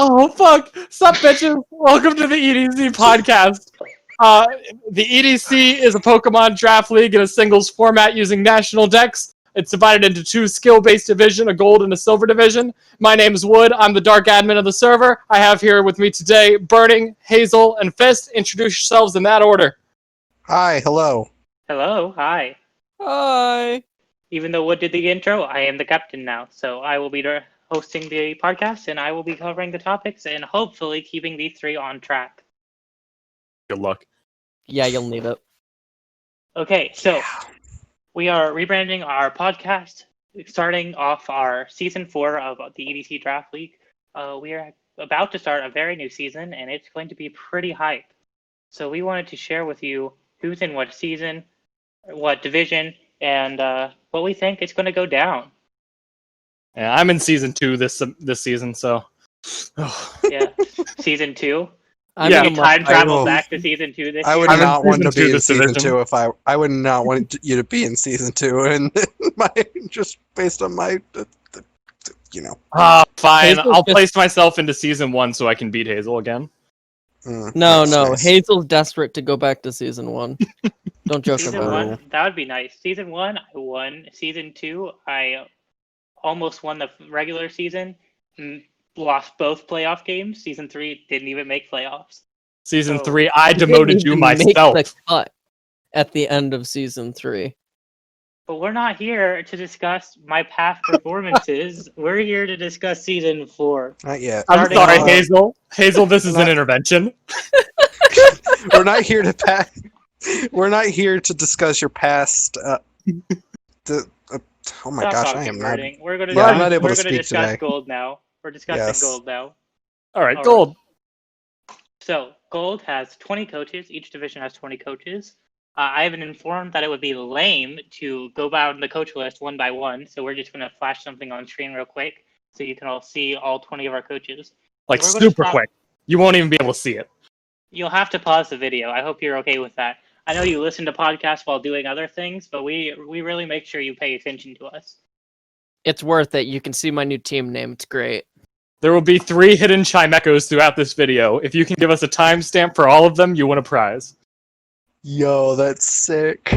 Oh, fuck. Sup, bitches? Welcome to the EDC podcast. The EDC is a Pokemon draft league in a singles format using national decks. It's divided into two skill-based divisions, a gold and a silver division. My name is Wood. I'm the dark admin of the server. I have here with me today Burning, Hazel, and Fist. Introduce yourselves in that order. Hi, hello. Hello, hi. Hi. Even though Wood did the intro, I am the captain now, so I will be hosting the podcast, and I will be covering the topics and hopefully keeping these three on track. Good luck. Yeah, you'll need it. Okay, so we are rebranding our podcast, starting off our season 4 of the EDC Draft League. We are about to start a very new season, and it's going to be pretty hype. So we wanted to share with you who's in what season, what division, and what we think is going to go down. Yeah, I'm in season 2 this season, so. Yeah, season 2. I'm Yeah. in You a time travel will- back to season 2 this I year. would I'm in not want to season two be in this season division. 2 if I would not want you to be in season 2, and just based on my, you know. Fine. Hazel's I'll just- place myself into season 1 so I can beat Hazel again. No, that's no. nice. Hazel's desperate to go back to season 1. Don't joke Season about it. 1, that would be nice. Season 1, I won. Season 2, I almost won the regular season. Lost both playoff games. Season 3 didn't even make playoffs. Season Oh. 3, I You demoted didn't you even make myself. the cut at the end of season 3. But we're not here to discuss my past performances. We're here to discuss season 4. Not yet. I'm Starting sorry, off- Hazel. Hazel, this is an Not- intervention. We're not here to We're not here to discuss your past. Oh my Stop gosh, talking, I am not. Birding. We're gonna Yeah, I'm not able we're to gonna speak discuss today. gold now. We're discussing Yes. gold now. All right, All gold. So gold has 20 coaches. Each division has 20 coaches. I have been informed that it would be lame to go down the coach list one by one. So we're just gonna flash something on screen real quick so you can all see all 20 of our coaches. Like, We're gonna super stop- quick. You won't even be able to see it. You'll have to pause the video. I hope you're okay with that. I know you listen to podcasts while doing other things, but we really make sure you pay attention to us. It's worth it. You can see my new team name. It's great. There will be 3 hidden Chimecos throughout this video. If you can give us a timestamp for all of them, you win a prize. Yo, that's sick.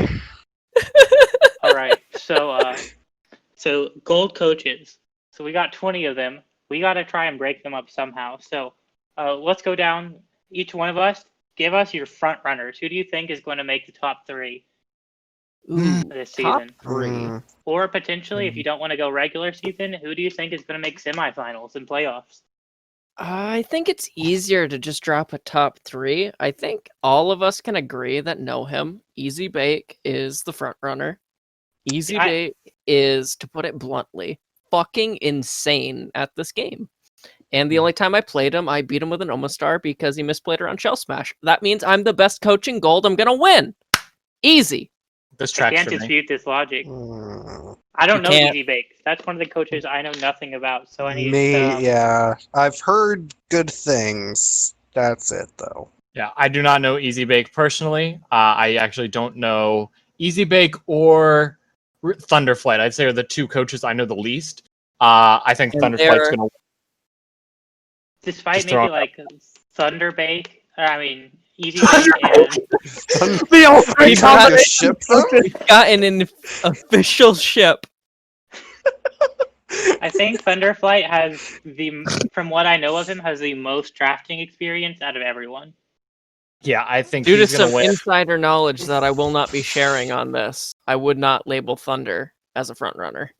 All right. So gold coaches. So we got 20 of them. We got to try and break them up somehow. So let's go down. Each one of us, give us your front runners. Who do you think is going to make the top 3 Ooh, this top season? 3. Mm, Or potentially, if you don't want to go regular season, who do you think is going to make semifinals and playoffs? I think it's easier to just drop a top 3. I think all of us can agree that know him. Easy Bake is the front runner. Easy Bake is, to put it bluntly, fucking insane at this game. And the only time I played him, I beat him with an Omastar because he misplayed around Shell Smash. That means I'm the best coach in gold. I'm gonna win. Easy. This I tracks can't for me. dispute this logic. mm. I don't You know can't- Easy Bake. That's one of the coaches I know nothing about. So I need Yeah. I've heard good things. That's it, though. Yeah, I do not know Easy Bake personally. I actually don't know Easy Bake or Thunderflight. I'd say are the 2 coaches I know the least. I think And Thunderflight's they're- going to Despite Just throw maybe it like Easy Bake and the ultimate We've got combination a ship, though? We've gotten an official ship. I think Thunderflight has from what I know of him, has the most drafting experience out of everyone. Yeah, I think Due to he's going some to win. insider knowledge that I will not be sharing on this, I would not label Thunder as a front runner.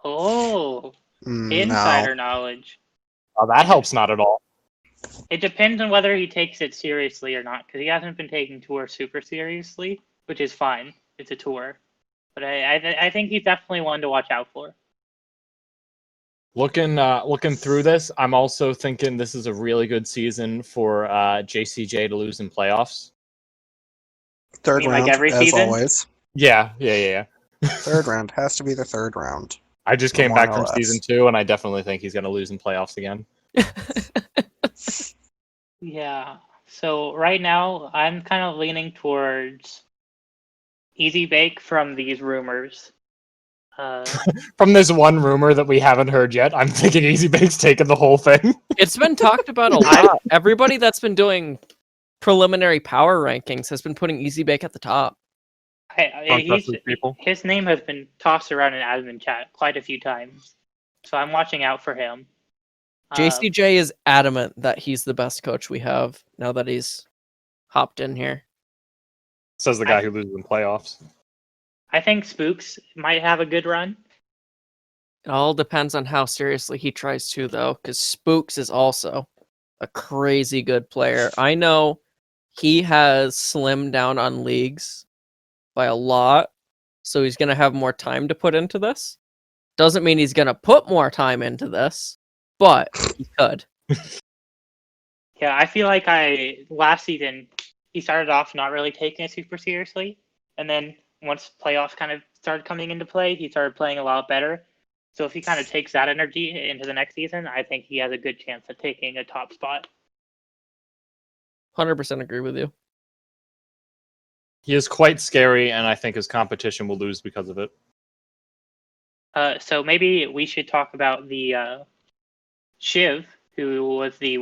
Oh, No. insider knowledge. Oh, that helps not at all. It depends on whether he takes it seriously or not, because he hasn't been taking tour super seriously, which is fine. It's a tour, but I think he's definitely one to watch out for. Looking through this, I'm also thinking this is a really good season for JCJ to lose in playoffs. Third You mean like round, every as season? always. Yeah. Third round has to be the third round. I just Or came more back or from less. season 2, and I definitely think he's going to lose in playoffs again. Yeah. So right now, I'm kind of leaning towards Easy Bake from these rumors. From this one rumor that we haven't heard yet, I'm thinking Easy Bake's taking the whole thing. It's been talked about a lot. Everybody that's been doing preliminary power rankings has been putting Easy Bake at the top. His name has been tossed around in admin chat quite a few times, so I'm watching out for him. JCJ is adamant that he's the best coach we have now that he's hopped in here. Says the guy who loses in playoffs. I think Spooks might have a good run. It all depends on how seriously he tries to, though, because Spooks is also a crazy good player. I know he has slimmed down on leagues by a lot, so he's going to have more time to put into this. Doesn't mean he's going to put more time into this, but he could. Yeah, I feel like last season, he started off not really taking it super seriously, and then once playoffs kind of started coming into play, he started playing a lot better. So if he kind of takes that energy into the next season, I think he has a good chance of taking a top spot. 100% agree with you. He is quite scary, and I think his competition will lose because of it. So maybe we should talk about the Shiv, who was the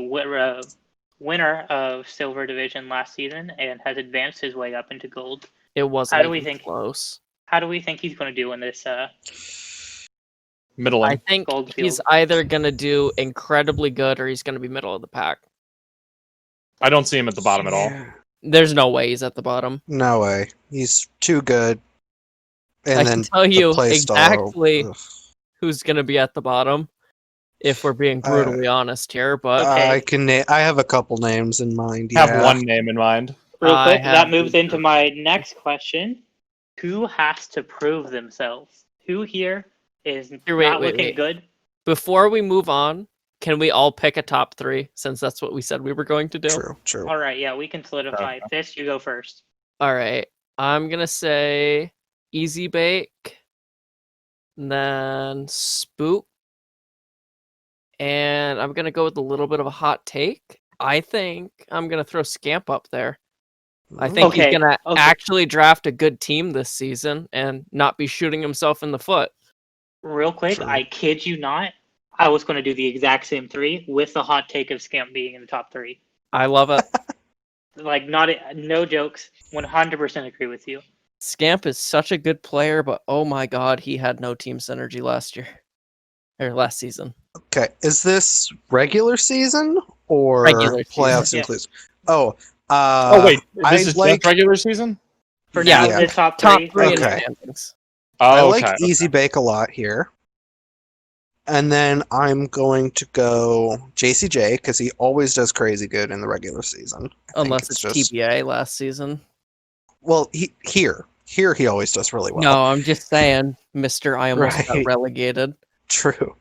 winner of Silver Division last season and has advanced his way up into Gold. It wasn't close. How do we think he's going to do in this middling? I think Gold he's field? either going to do incredibly good or he's going to be middle of the pack. I don't see him at the bottom at all. There's no way he's at the bottom. No way. He's too good. And I then can tell the you play exactly style, who's going to be at the bottom, if we're being brutally honest here. But Okay. I have a couple names in mind. I Yeah. have one name in mind. Real I quick, that have moves to- into my next question. Who has to prove themselves? Who here is Wait, not wait, looking wait. good? Before we move on, can we all pick a top 3, since that's what we said we were going to do? True. All right, yeah, we can solidify. Okay. Fish, you go first. All right. I'm going to say Easy Bake, and then Spook, and I'm going to go with a little bit of a hot take. I think I'm going to throw Scamp up there. I think he's Okay, going to okay. actually draft a good team this season and not be shooting himself in the foot. Real quick, True. I kid you not. I was going to do the exact same 3 with the hot take of Scamp being in the top 3. I love it. Like, no jokes. 100% agree with you. Scamp is such a good player, but oh my god, he had no team synergy last season. Okay. Is this regular season or Regular season. playoffs Yeah. inclusive? Oh. Oh wait, I this is like- just regular season? For Yeah, now, the top Top 3. 3 in the Okay. standings. I Oh, like okay. Easy Bake a lot here. And then I'm going to go JCJ because he always does crazy good in the regular season. I think Unless it's TBA last season. Well, here he always does really well. No, I'm just saying, Mr. I almost got Right. relegated. True.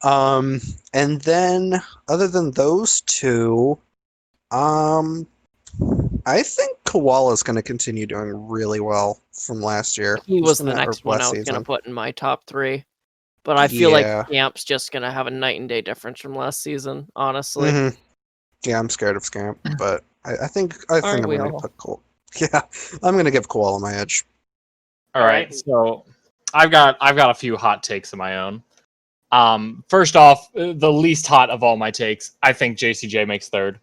And then other than those two, I think Koala's going to continue doing really well from last year. He was the Or next one I last was going to season. put in my top 3. But I feel Yeah. like Scamp's just going to have a night and day difference from last season, honestly. Mhm. Yeah, I'm scared of Scamp, but I think I'm Aren't we going to all? put Koala. Yeah, I'm going to give Koala my edge. All right, Alright. so I've got a few hot takes of my own. First off, the least hot of all my takes, I think JCJ makes 3rd.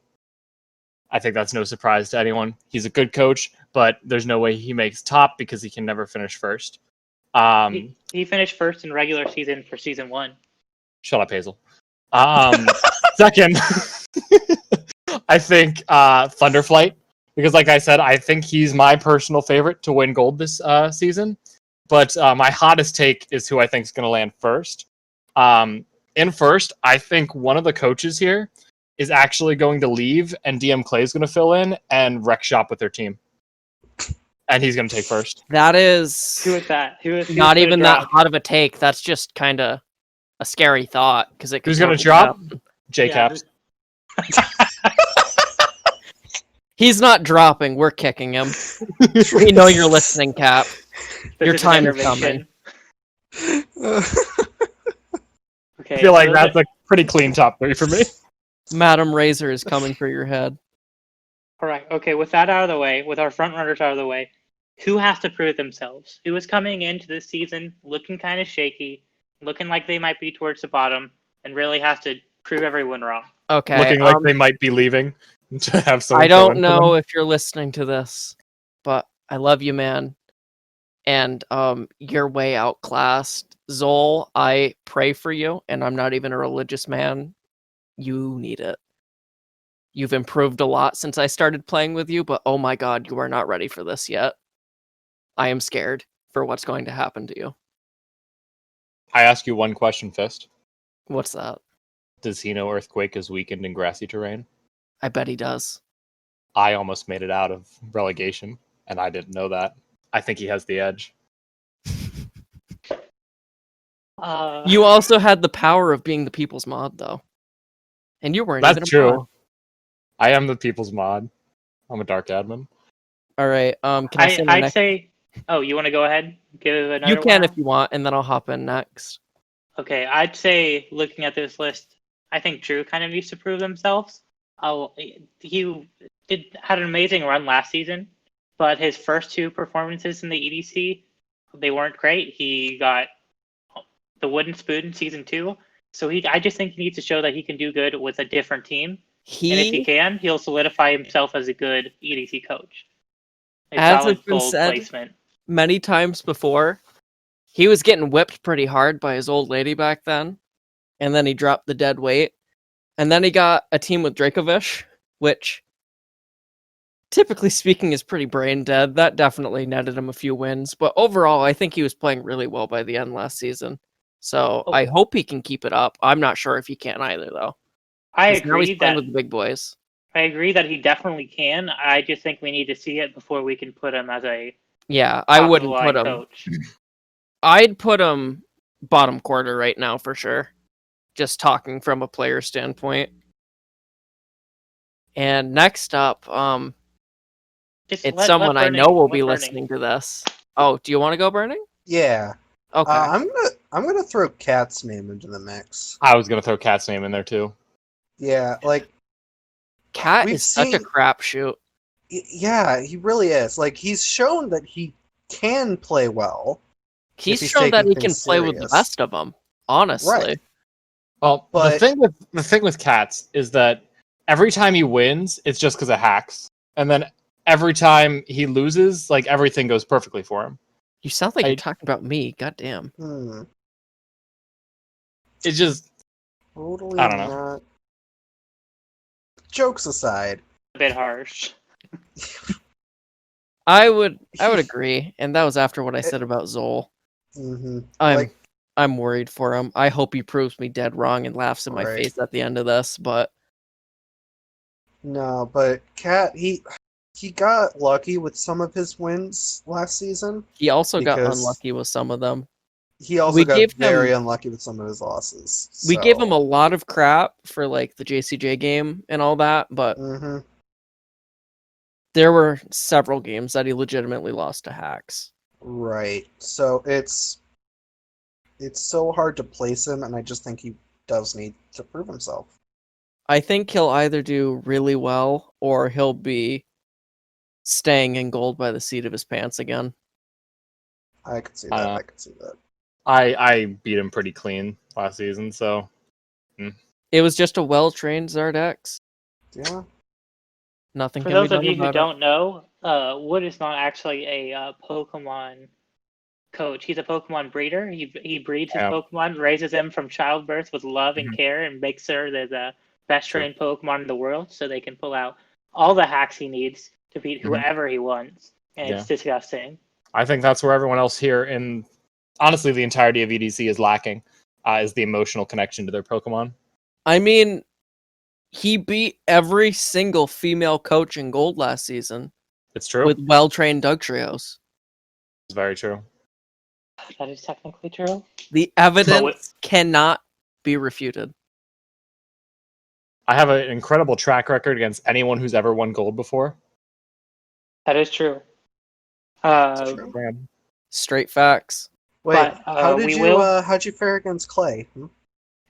I think that's no surprise to anyone. He's a good coach, but there's no way he makes top because he can never finish 1st. He finished 1st in regular season for season 1. Shut up, Hazel. Second, I think Thunderflight, because like I said, I think he's my personal favorite to win gold this season. But my hottest take is who I think is going to land 1st. In 1st, I think one of the coaches here is actually going to leave, and DM Clay is going to fill in and wreck shop with their team. And he's going to take 1st. That is Who is that? Who's not gonna even that drop? hot of a take. That's just kind of a scary thought. Because it could Who's going to totally drop? happen. JCaps. He's not dropping. We're kicking him. We know you're listening, Cap. This Your is time an is coming. Okay, I feel like so that's a pretty clean top 3 for me. Madam Razor is coming for your head. all right. Okay, with that out of the way, with our front runners out of the way, who has to prove themselves? Who is coming into this season looking kind of shaky, looking like they might be towards the bottom, and really has to prove everyone wrong? Okay. Looking like they might be leaving to have someone. I don't know if you're listening to this, but I love you, man. And you're way outclassed. Zol, I pray for you, and I'm not even a religious man. You need it. You've improved a lot since I started playing with you, but oh my god, you are not ready for this yet. I am scared for what's going to happen to you. I ask you one question, Fist. What's that? Does he know Earthquake is weakened in grassy terrain? I bet he does. I almost made it out of relegation, and I didn't know that. I think he has the edge. You also had the power of being the people's mod, though. And you weren't even That's a true. mod. I am the people's mod. I'm a dark admin. All right. Can I say my I'd next? say. Oh, you want to go ahead? Give it another. You can round? if you want, and then I'll hop in next. Okay, I'd say looking at this list, I think Drew kind of needs to prove themselves. He had an amazing run last season, but his first two performances in the EDC, they weren't great. He got the wooden spoon in season 2, so I just think he needs to show that he can do good with a different team. And if he can, he'll solidify himself as a good EDC coach. As has been said placement. many times before, he was getting whipped pretty hard by his old lady back then, and then he dropped the dead weight, and then he got a team with Dracovish, which, typically speaking, is pretty brain dead. That definitely netted him a few wins, but overall, I think he was playing really well by the end last season. So I hope he can keep it up. I'm not sure if he can either, though. I Now agree he's playing that with the big boys. I agree that he definitely can. I just think we need to see it before we can put him as a Yeah, I wouldn't top-of-the-line put him. coach. I'd put him bottom quarter right now for sure. Just talking from a player standpoint. And next up, it's someone I know will be listening to this. Oh, do you want to go Burning? Yeah. Okay. I'm gonna throw Cat's name into the mix. I was gonna throw Cat's name in there too. Yeah, like Cat we've is such a seen- crapshoot. yeah, he really is. Like he's shown that he can play well. He's he's shown that taking he can things play with the serious. best of them. Honestly. Right. Well, But- the thing with Cats is that every time he wins, it's just because of hacks, and then every time he loses, like everything goes perfectly for him. You sound like you're talking about me. Goddamn. It just Totally I don't know. not. Jokes aside. A bit harsh. I would agree, and that was after what I said about Zol. Mm-hmm. I'm worried for him. I hope he proves me dead wrong and laughs in my Right. face at the end of this, but No, but Cat, he got lucky with some of his wins last season. he also got Because- unlucky with some of them. He also We got gave very him- unlucky with some of his losses. We gave him a lot of crap for like the JCJ game and all that, but Mm-hmm. there were several games that he legitimately lost to hacks. Right. So it's so hard to place him, and I just think he does need to prove himself. I think he'll either do really well or he'll be staying in gold by the seat of his pants again. I could see that. I could see that. I beat him pretty clean last season, so It was just a well-trained Zardex. Yeah. Nothing For can those be of done you who about it. don't know, Wood is not actually a Pokemon coach. He's a Pokemon breeder. He breeds his Yeah. Pokemon, raises them from childbirth with love and care, and makes sure they're the best trained Pokemon in the world, so they can pull out all the hacks he needs to beat whoever he wants. And it's disgusting. I think that's where everyone else here, and honestly, the entirety of EDC is lacking, is the emotional connection to their Pokemon. I mean, he beat every single female coach in gold last season It's true. with well-trained Dugtrios. It's very true. That is technically true. The evidence cannot be refuted. I have an incredible track record against anyone who's ever won gold before. That is true. Straight facts. Wait, But, how'd you fare against Clay?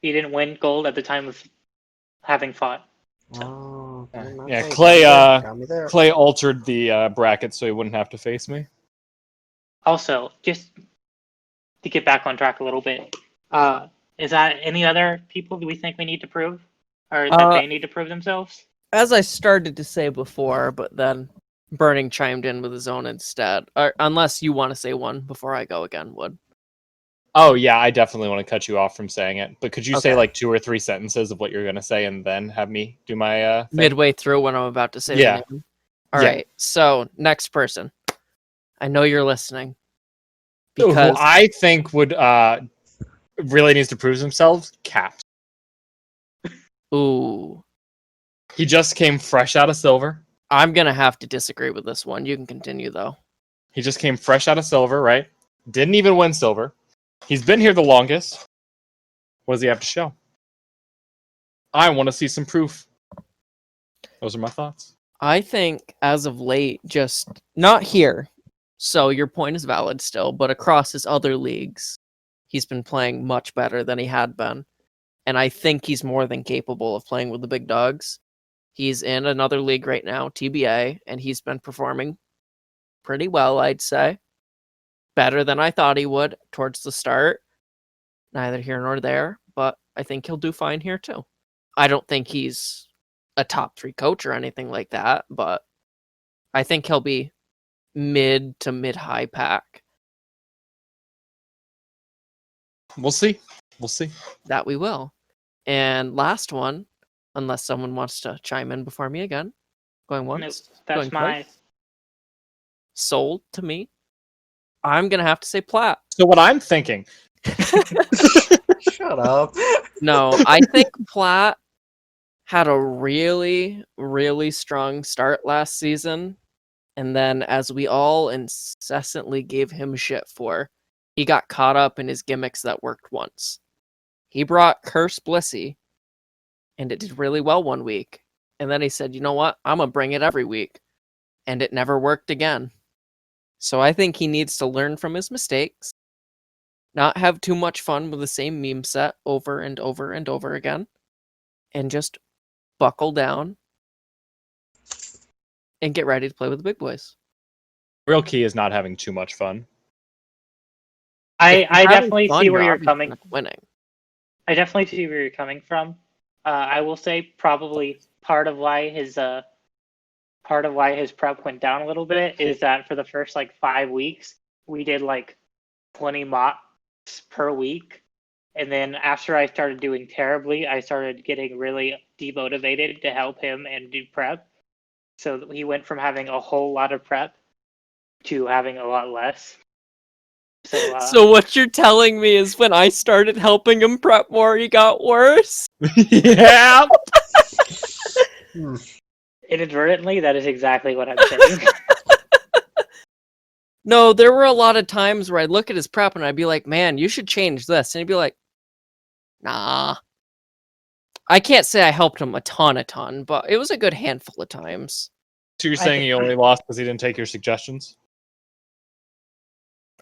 He didn't win gold at the time of having fought. Oh, Yeah, okay, Clay got me there. Clay altered the bracket so he wouldn't have to face me. Also, just to get back on track a little bit, is that any other people do we think we need to prove, or that they need to prove themselves? As I started to say before, but then Burning chimed in with his own instead. Or, unless you want to say one before I go again, Wood. Oh yeah, I definitely want to cut you off from saying it. But could you say Okay. like 2 or 3 sentences of what you're gonna say, and then have me do my thing? Midway through when I'm about to say Yeah. the name. All right. Yeah. So next person. I know you're listening. Who Because I think would really needs to prove himself, Cat. ooh, He just came fresh out of silver. I'm gonna have to disagree with this one. You can continue though. He just came fresh out of silver, right? Didn't even win silver. He's been here the longest. What does he have to show? I want to see some proof. Those are my thoughts. I think as of late, just not here. So your point is valid still, but across his other leagues, he's been playing much better than he had been. And I think he's more than capable of playing with the big dogs. He's in another league right now, TBA, and he's been performing pretty well, I'd say. Better than I thought he would towards the start. Neither here nor there, but I think he'll do fine here too. I don't think he's a top 3 coach or anything like that, but I think he'll be mid to mid-high pack. We'll see. We'll see. That we will. And last one, unless someone wants to chime in before me again. Going once. Nope, that's going my. twice. Sold to me. I'm going to have to say Platt. So what I'm thinking. Shut up. No, I think Platt had a really, really strong start last season. And then, as we all incessantly gave him shit for, he got caught up in his gimmicks that worked once. He brought Curse Blissey, and it did really well one week. And then he said, you know what? I'm going to bring it every week. And it never worked again. So I think he needs to learn from his mistakes, not have too much fun with the same meme set over and over and over again, and just buckle down and get ready to play with the big boys. Real key is not having too much fun. I If you're having definitely fun, see where you're obviously coming. not winning. I definitely see where you're coming from. I will say probably part of why his prep went down a little bit is that for the first like 5 weeks we did like 20 mocks per week, and then after I started doing terribly, I started getting really demotivated to help him and do prep. So he went from having a whole lot of prep to having a lot less. So what you're telling me is when I started helping him prep more, he got worse? Yeah. Inadvertently, that is exactly what I'm saying. No, there were a lot of times where I'd look at his prep and I'd be like, man, you should change this. And he'd be like, nah. I can't say I helped him a ton, but it was a good handful of times. So you're saying he only lost because he didn't take your suggestions?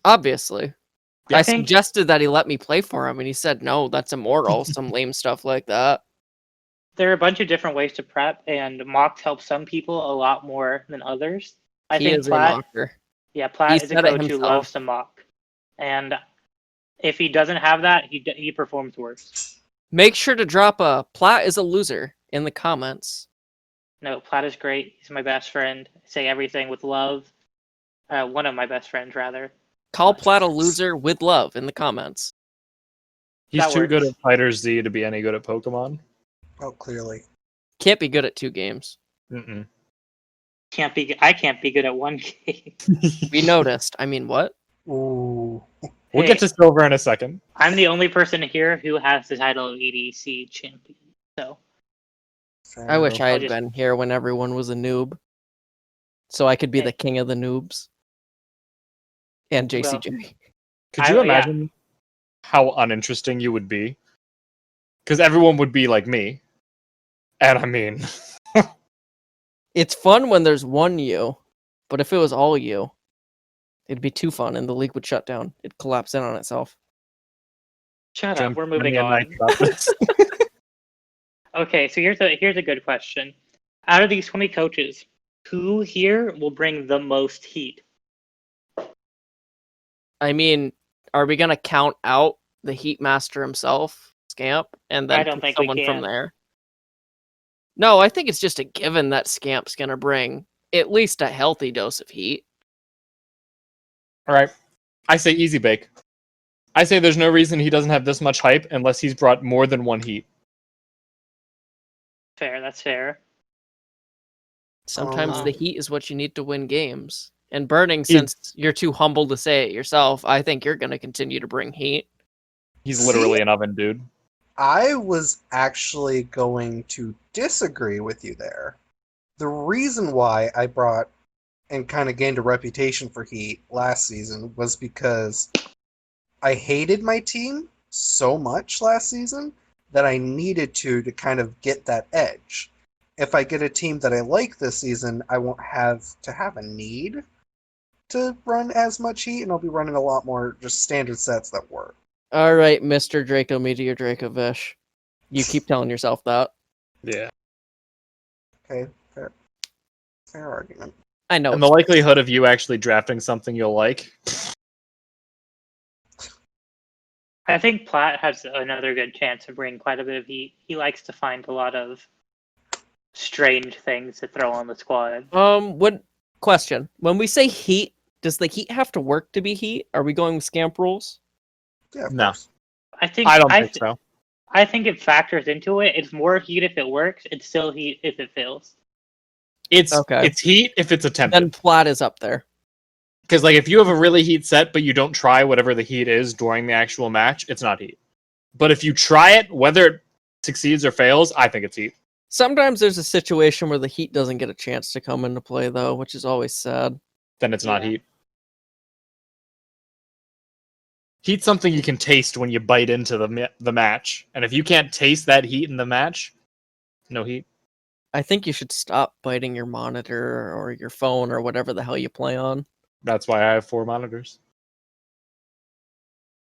Obviously. Yeah. I suggested that he let me play for him, and he said, no, that's immoral, some lame stuff like that. There are a bunch of different ways to prep, and mocks help some people a lot more than others. I He think is a Platt, mocker. yeah, Platt He is a said it coach who himself. loves to mock, and if he doesn't have that, he performs worse. Make sure to drop a Platt is a loser in the comments. No, Platt is great. He's my best friend. I say everything with love. One of my best friends, rather. Call Platt a loser with love in the comments. He's That too good works. at Fighter Z to be any good at Pokemon. Oh, clearly. Can't be good at 2 games. Mm-mm. I can't be good at one game. We noticed. I mean, what? Ooh. We'll Hey, get to silver in a second. I'm the only person here who has the title of EDC champion. So Fair I wish I enough. had been here when everyone was a noob. So I could be Hey. the king of the noobs. And JCJ. Could you imagine how uninteresting you would be? Because everyone would be like me. And I mean, It's fun when there's one you, but if it was all you, it'd be too fun and the league would shut down. It'd collapse in on itself. Shut Jim, up. We're moving Monday on. night about this. Okay, so here's a good question. Out of these 20 coaches, who here will bring the most heat? I mean, are we gonna count out the Heat Master himself, Scamp, and then I don't pick think we someone from can. there? No, I think it's just a given that Scamp's gonna bring at least a healthy dose of heat. All right. I say easy bake. I say there's no reason he doesn't have this much hype unless he's brought more than one heat. Fair, that's fair. Sometimes Um, the heat is what you need to win games. And Burning, He's- since you're too humble to say it yourself, I think you're gonna continue to bring heat. He's See? literally an oven, dude. I was actually going to disagree with you there. The reason why I brought and kind of gained a reputation for Heat last season was because I hated my team so much last season that I needed to kind of get that edge. If I get a team that I like this season, I won't have to have a need to run as much Heat, and I'll be running a lot more just standard sets that work. All right, Mr. Draco Meteor Dracovish. You keep telling yourself that. Yeah. Okay, fair argument. I know. And the likelihood of you actually drafting something you'll like. I think Platt has another good chance of bringing quite a bit of heat. He likes to find a lot of strange things to throw on the squad. What question? When we say heat, does the heat have to work to be heat? Are we going with Scamp rules? Yeah, of No. course. I think I don't think so. I think it factors into it. It's more heat if it works. It's still heat if it fails. It's Okay. it's heat if it's Then attempted. Platt is up there. Because like if you have a really heat set but you don't try whatever the heat is during the actual match, it's not heat. But if you try it, whether it succeeds or fails, I think it's heat. Sometimes there's a situation where the heat doesn't get a chance to come into play, though, which is always sad. Then it's not Yeah. heat. Heat's something you can taste when you bite into the match. And if you can't taste that heat in the match, no heat. I think you should stop biting your monitor or your phone or whatever the hell you play on. That's why I have 4 monitors.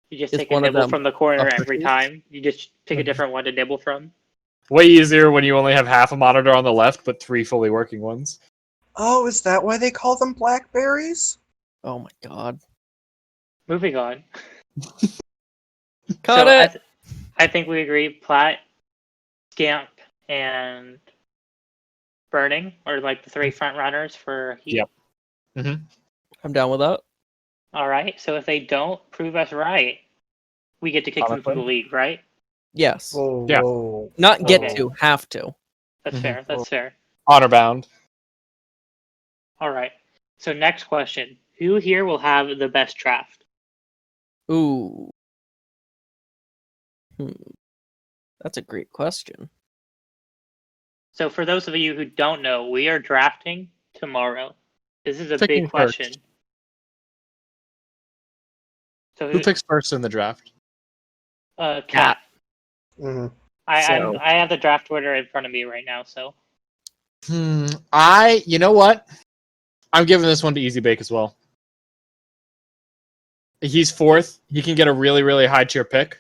You just Is take a one of nibble them from the corner upper every heat? time. You just pick a Mhm. different one to nibble from. Way easier when you only have half a monitor on the left, but 3 fully working ones. Oh, is that why they call them blackberries? Oh my god. Moving on. Cut So it! I think we agree. Platt, Scamp, and Burning are like the 3 front runners for heat. Yep. I'm down with that. All right. So if they don't prove us right, we get to kick them from the Honestly. league, right? Yes. Whoa, Yeah. whoa. Not get Okay. to, have to. That's Mhm. fair. That's fair. Honor bound. All right. So next question: who here will have the best draft? Ooh. That's a great question. So for those of you who don't know, we are drafting tomorrow. This is a Picking big question. first. So Who picks first in the draft? Cat. Mhm. So- I have the draft order in front of me right now. So You know what? I'm giving this one to Easy Bake as well. He's 4th. He can get a really, really high tier pick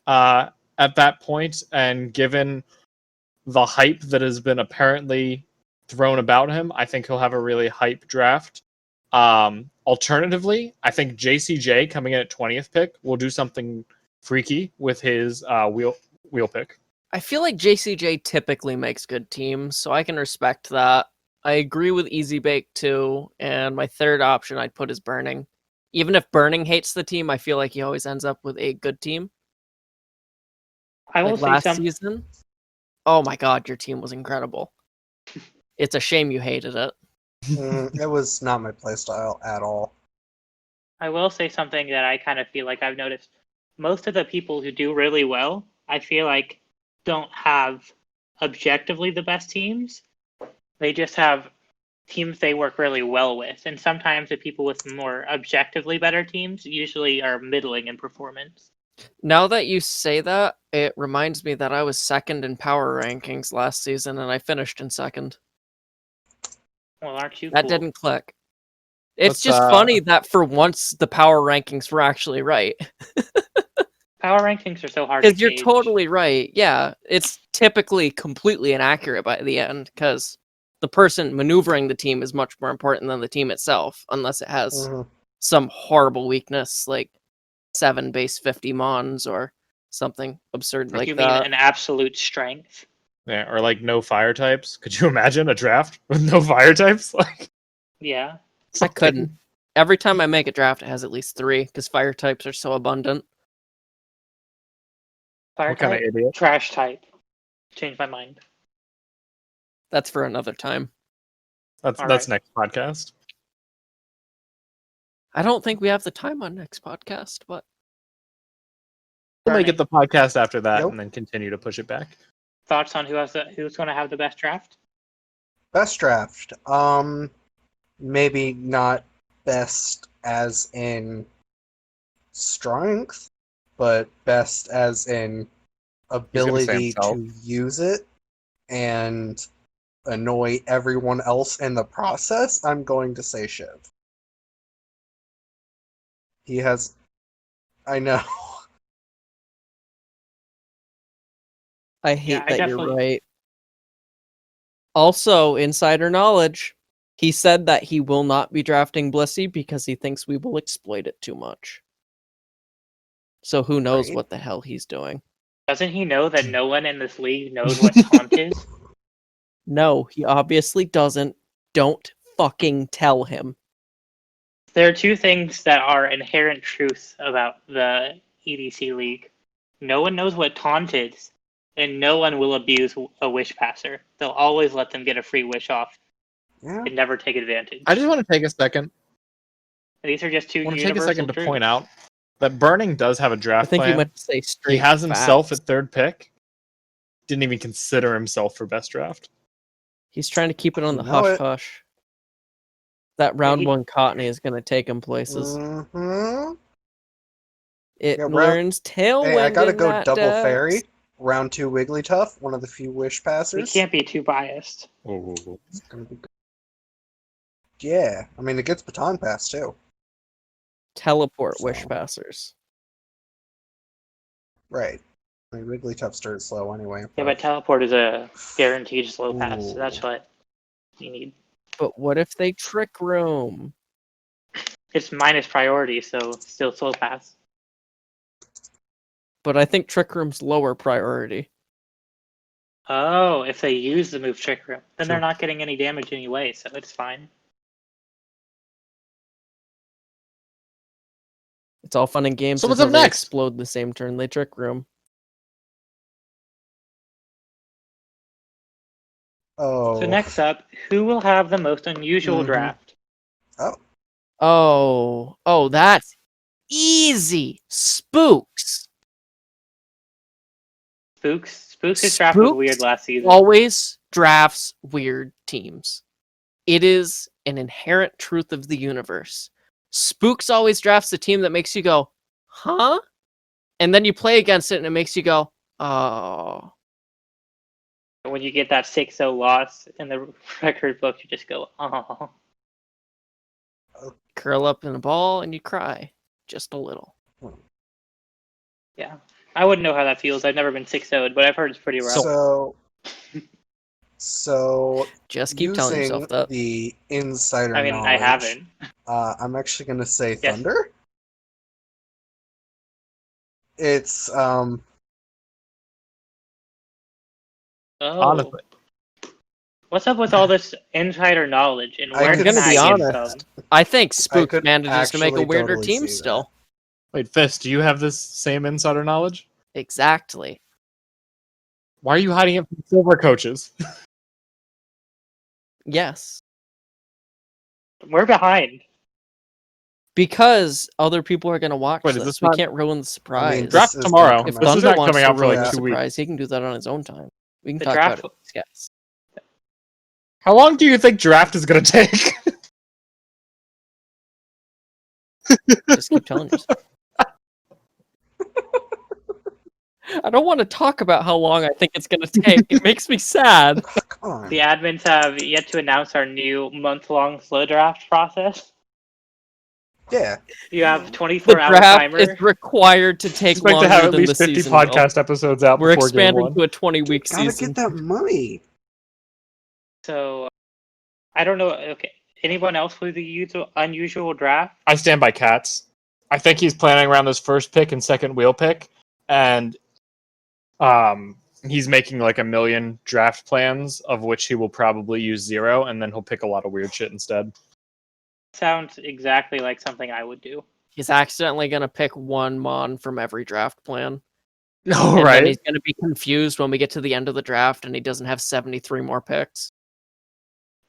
at that point, and given the hype that has been apparently thrown about him, I think he'll have a really hype draft. Alternatively, I think JCJ coming in at 20th pick will do something freaky with his wheel pick. I feel like JCJ typically makes good teams, so I can respect that. I agree with Easy Bake too, and my third option I'd put is Burning. Even if Burning hates the team, I feel like he always ends up with a good team. I will Like say last something. season. Oh my god, your team was incredible. It's a shame you hated it. It was not my playstyle at all. I will say something that I kind of feel like I've noticed. Most of the people who do really well, I feel like, don't have objectively the best teams. They just have teams they work really well with. And sometimes the people with more objectively better teams usually are middling in performance. Now that you say that, it reminds me that I was second in power rankings last season and I finished in second. Well, aren't you That cool? didn't click. It's Let's, just funny that for once the power rankings were actually right. Power rankings are so hard to Because you're gauge. totally right. Yeah, it's typically completely inaccurate by the end because the person maneuvering the team is much more important than the team itself, unless it has Mhm. some horrible weakness like 7 base 50 mons or something absurd like you mean that. an absolute strength? Yeah, or like no fire types. Could you imagine a draft with no fire types? Like, Yeah. I couldn't. Every time I make a draft, it has at least 3 because fire types are so abundant. Fire What kind of type? idiot? Trash type. Change my mind. That's for another time. That's All that's right. next podcast. I don't think we have the time on next podcast, but We'll make it the podcast after that, Nope. and then continue to push it back. Thoughts on who's going to have the best draft? Best draft. Maybe not best as in strength, but best as in ability himself. to use it and annoy everyone else in the process. I'm going to say Shiv. He has. I know. I hate Yeah, I that definitely- you're right. Also, insider knowledge, he said that he will not be drafting Blissey because he thinks we will exploit it too much. So who knows Right. what the hell he's doing. Doesn't he know that no one in this league knows what taunt is? No, he obviously doesn't. Don't fucking tell him. There are two things that are inherent truths about the EDC league. No one knows what taunt is, and no one will abuse a wish passer. They'll always let them get a free wish off Yeah. and never take advantage. I just want to take a second. These are just two I want to universal take a second to truths. point out that Burning does have a I draft think you plan. meant to say straight. He has himself facts. at third pick. Didn't even consider himself for best draft. He's trying to keep it on the You know hush it. hush. That round he- 1 Cottony is going to take him places. Mm-hmm. It Yeah, round- learns tailwind. Hey, I gotta in go that double dex. fairy. Round 2 Wigglytuff, one of the few wish We passers. can't be too biased. It's gonna be good. Yeah, I mean it gets baton pass too. Teleport wish So. passers. Right. I mean Wigglytuff starts slow anyway. Yeah, but teleport is a guaranteed slow pass, so Ooh. that's what you need. But what if they trick room? It's minus priority, so still slow pass. But I think trick room's lower priority. Oh, if they use the move Trick Room, then True. they're not getting any damage anyway, so it's fine. It's all fun and games. So what's until up they next? explode the same turn they trick room. Oh. So next up, who will have the most unusual Mhm. draft? Oh, that's easy. Spooks. Spooks' draft was Spooks weird last season. Always drafts weird teams. It is an inherent truth of the universe. Spooks always drafts a team that makes you go, huh? And then you play against it and it makes you go, oh. When you get that 6-0 loss in the record book, you just go, oh. Curl up in a ball and you cry. Just a little. Yeah. I wouldn't know how that feels. I've never been 6-0'd, but I've heard it's pretty rough. So Just keep telling using yourself that. the insider I mean, knowledge, I haven't. I'm actually gonna say Yes. Thunder. It's Oh. Honestly. What's up with all this insider knowledge, and I where could did I'm gonna that be get honest. from? I think Spook could manages to make a actually weirder totally team see still. Wait, Fist, do you have this same insider knowledge? Exactly. Why are you hiding it from silver coaches? Yes. We're behind. Because other people are going to watch Wait, is this. this We not- can't ruin the surprise. Draft is tomorrow. gonna If come This out- is Thunder not wants coming to out for ruin like the 2 weeks. surprise, he can do that on his own time. We can The talk draft- about it. Yes. How long do you think draft is going to take? Just keep telling yourself. I don't want to talk about how long I think it's going to take. It makes me sad. come on. The admins have yet to announce our new month-long slow draft process. Yeah. You have The 24-hour draft timer. is required to take Expect longer to have at than least the 50 season. will. podcast episodes out We're before game expanding one. to a 20-week Gotta season. get that money. So, I don't know. Okay, anyone else with the unusual draft? I stand by Cats. I think he's planning around this first pick and second wheel pick, and he's making like a million draft plans, of which he will probably use 0, and then he'll pick a lot of weird shit instead. Sounds exactly like something I would do. He's accidentally going to pick one Mon from every draft plan. No, And then right? he's going to be confused when we get to the end of the draft and he doesn't have 73 more picks.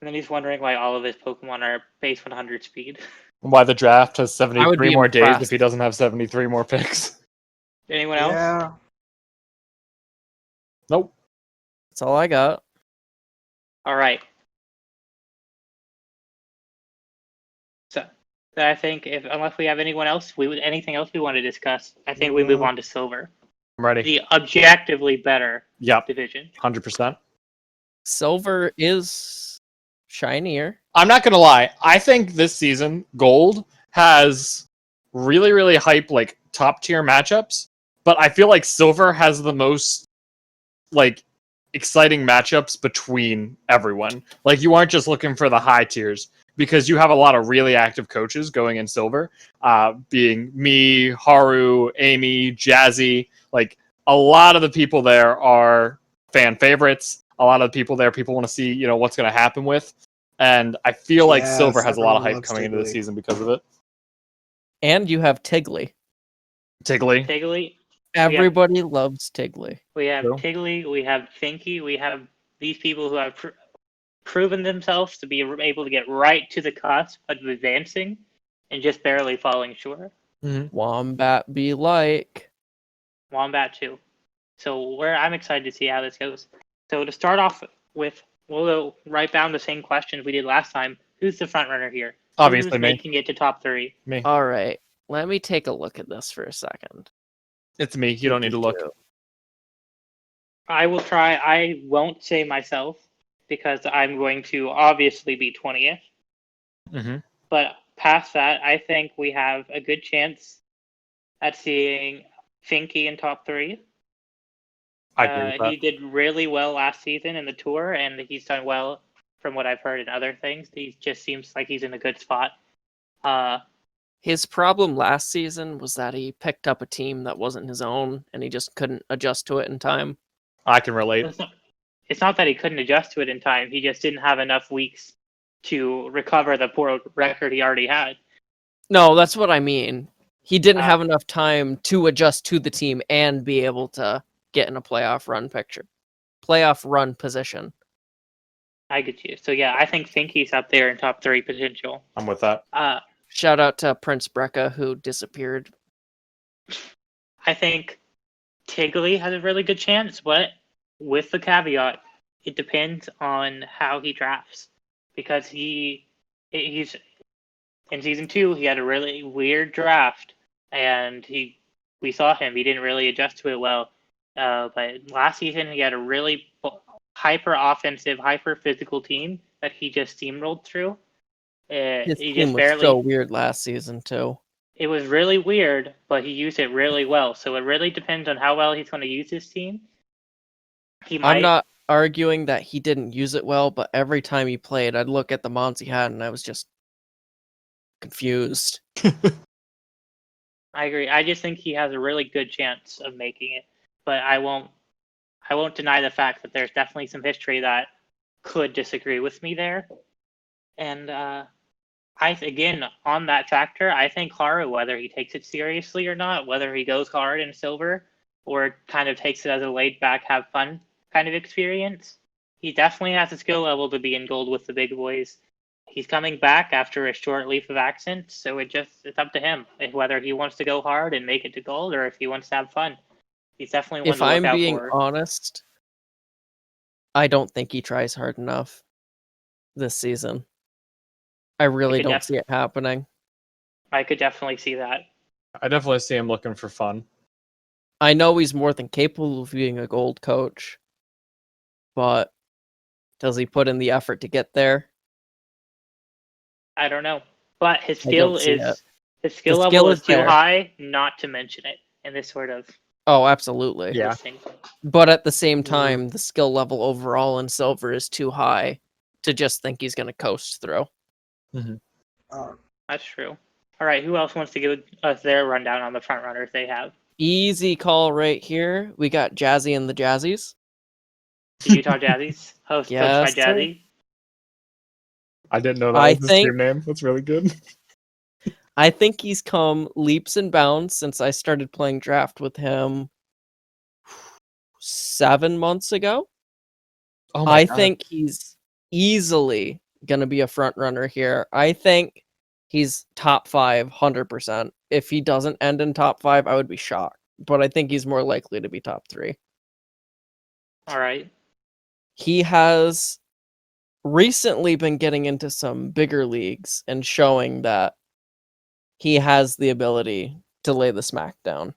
And then he's wondering why all of his Pokemon are base 100 speed. Why the draft has I would 73 be more days impressed. if he doesn't have 73 more picks. Anyone else? Yeah. Nope. That's all I got. All right. So I think unless we have anyone else, anything else we want to discuss, I think we move on to Silver, I'm ready. the objectively better Yep, division. 100%. Silver is shinier. I'm not gonna lie. I think this season Gold has really, really hype like top tier matchups, but I feel like Silver has the most like exciting matchups between everyone. Like you aren't just looking for the high tiers because you have a lot of really active coaches going in Silver, being me, Haru, Amy, Jazzy. Like a lot of the people there are fan favorites. A lot of the people there, people want to see, you know, what's going to happen with. And I feel like Yes, Silver has a lot of everyone hype loves coming into the Tiggly. season because of it. And you have Tiggly. Tiggly. Tiggly. Everybody loves Tiggly. We have True. Tiggly. We have Finky. We have these people who have proven themselves to be able to get right to the cusp of advancing and just barely falling short. Wombat be like. Wombat too. So I'm excited to see how this goes. So to start off with, we'll go right down the same questions we did last time. Who's the front runner here? Obviously Who's me. making it to top 3? Me. All right. Let me take a look at this for a second. It's me. You don't need to look. I will try. I won't say myself because I'm going to obviously be 20th. Mm-hmm. But past that, I think we have a good chance at seeing Finky in top 3. I agree with that. He did really well last season in the tour, and he's done well from what I've heard in other things. He just seems like he's in a good spot. His problem last season was that he picked up a team that wasn't his own, and he just couldn't adjust to it in time. I can relate. It's not that he couldn't adjust to it in time. He just didn't have enough weeks to recover the poor record he already had. No, that's what I mean. He didn't have enough time to adjust to the team and be able to get in a playoff run position. I get you. So yeah, I think Finky's up there in top 3 potential. I'm with that. Shout out to Prince Brecca, who disappeared. I think Tiggly has a really good chance, but with the caveat, it depends on how he drafts. Because he's in season 2, he had a really weird draft, and we saw him. He didn't really adjust to it well. But last season, he had a really hyper offensive, hyper physical team that he just steamrolled through. His He team just was so weird last season, too. It was really weird, but he used it really well. So it really depends on how well he's going to use his team. I'm not arguing that he didn't use it well, but every time he played, I'd look at the mons he had, and I was just confused. I agree. I just think he has a really good chance of making it, but I won't deny the fact that there's definitely some history that could disagree with me there. And again, on that factor, I think Haru, whether he takes it seriously or not, whether he goes hard in Silver or kind of takes it as a laid back, have fun kind of experience, he definitely has a skill level to be in Gold with the big boys. He's coming back after a short leave of absence, so it's up to him whether he wants to go hard and make it to Gold or if he wants to have fun. He's definitely one If to look I'm out being for. honest, I don't think he tries hard enough this season. I really don't see it happening. I could definitely see that. I definitely see him looking for fun. I know he's more than capable of being a Gold coach, but does he put in the effort to get there? I don't know, but his skill skill level is is too there. high not to mention it in this sort of Oh, absolutely. Yeah. this thing. But at the same time, the skill level overall in Silver is too high to just think he's going to coast through. Mhm. That's true. All right, who else wants to give us their rundown on the front runners they have? Easy call right here. We got Jazzy and the Jazzies. The Utah Jazzies, coached by Yes, sir. Jazzy. I didn't know that I was his think- team name. That's really good. I think he's come leaps and bounds since I started playing draft with him 7 months ago. Oh I God. think he's easily going to be a front runner here. I think he's top 5, 100%. If he doesn't end in top 5, I would be shocked. But I think he's more likely to be top 3. All right. He has recently been getting into some bigger leagues and showing that he has the ability to lay the smack down.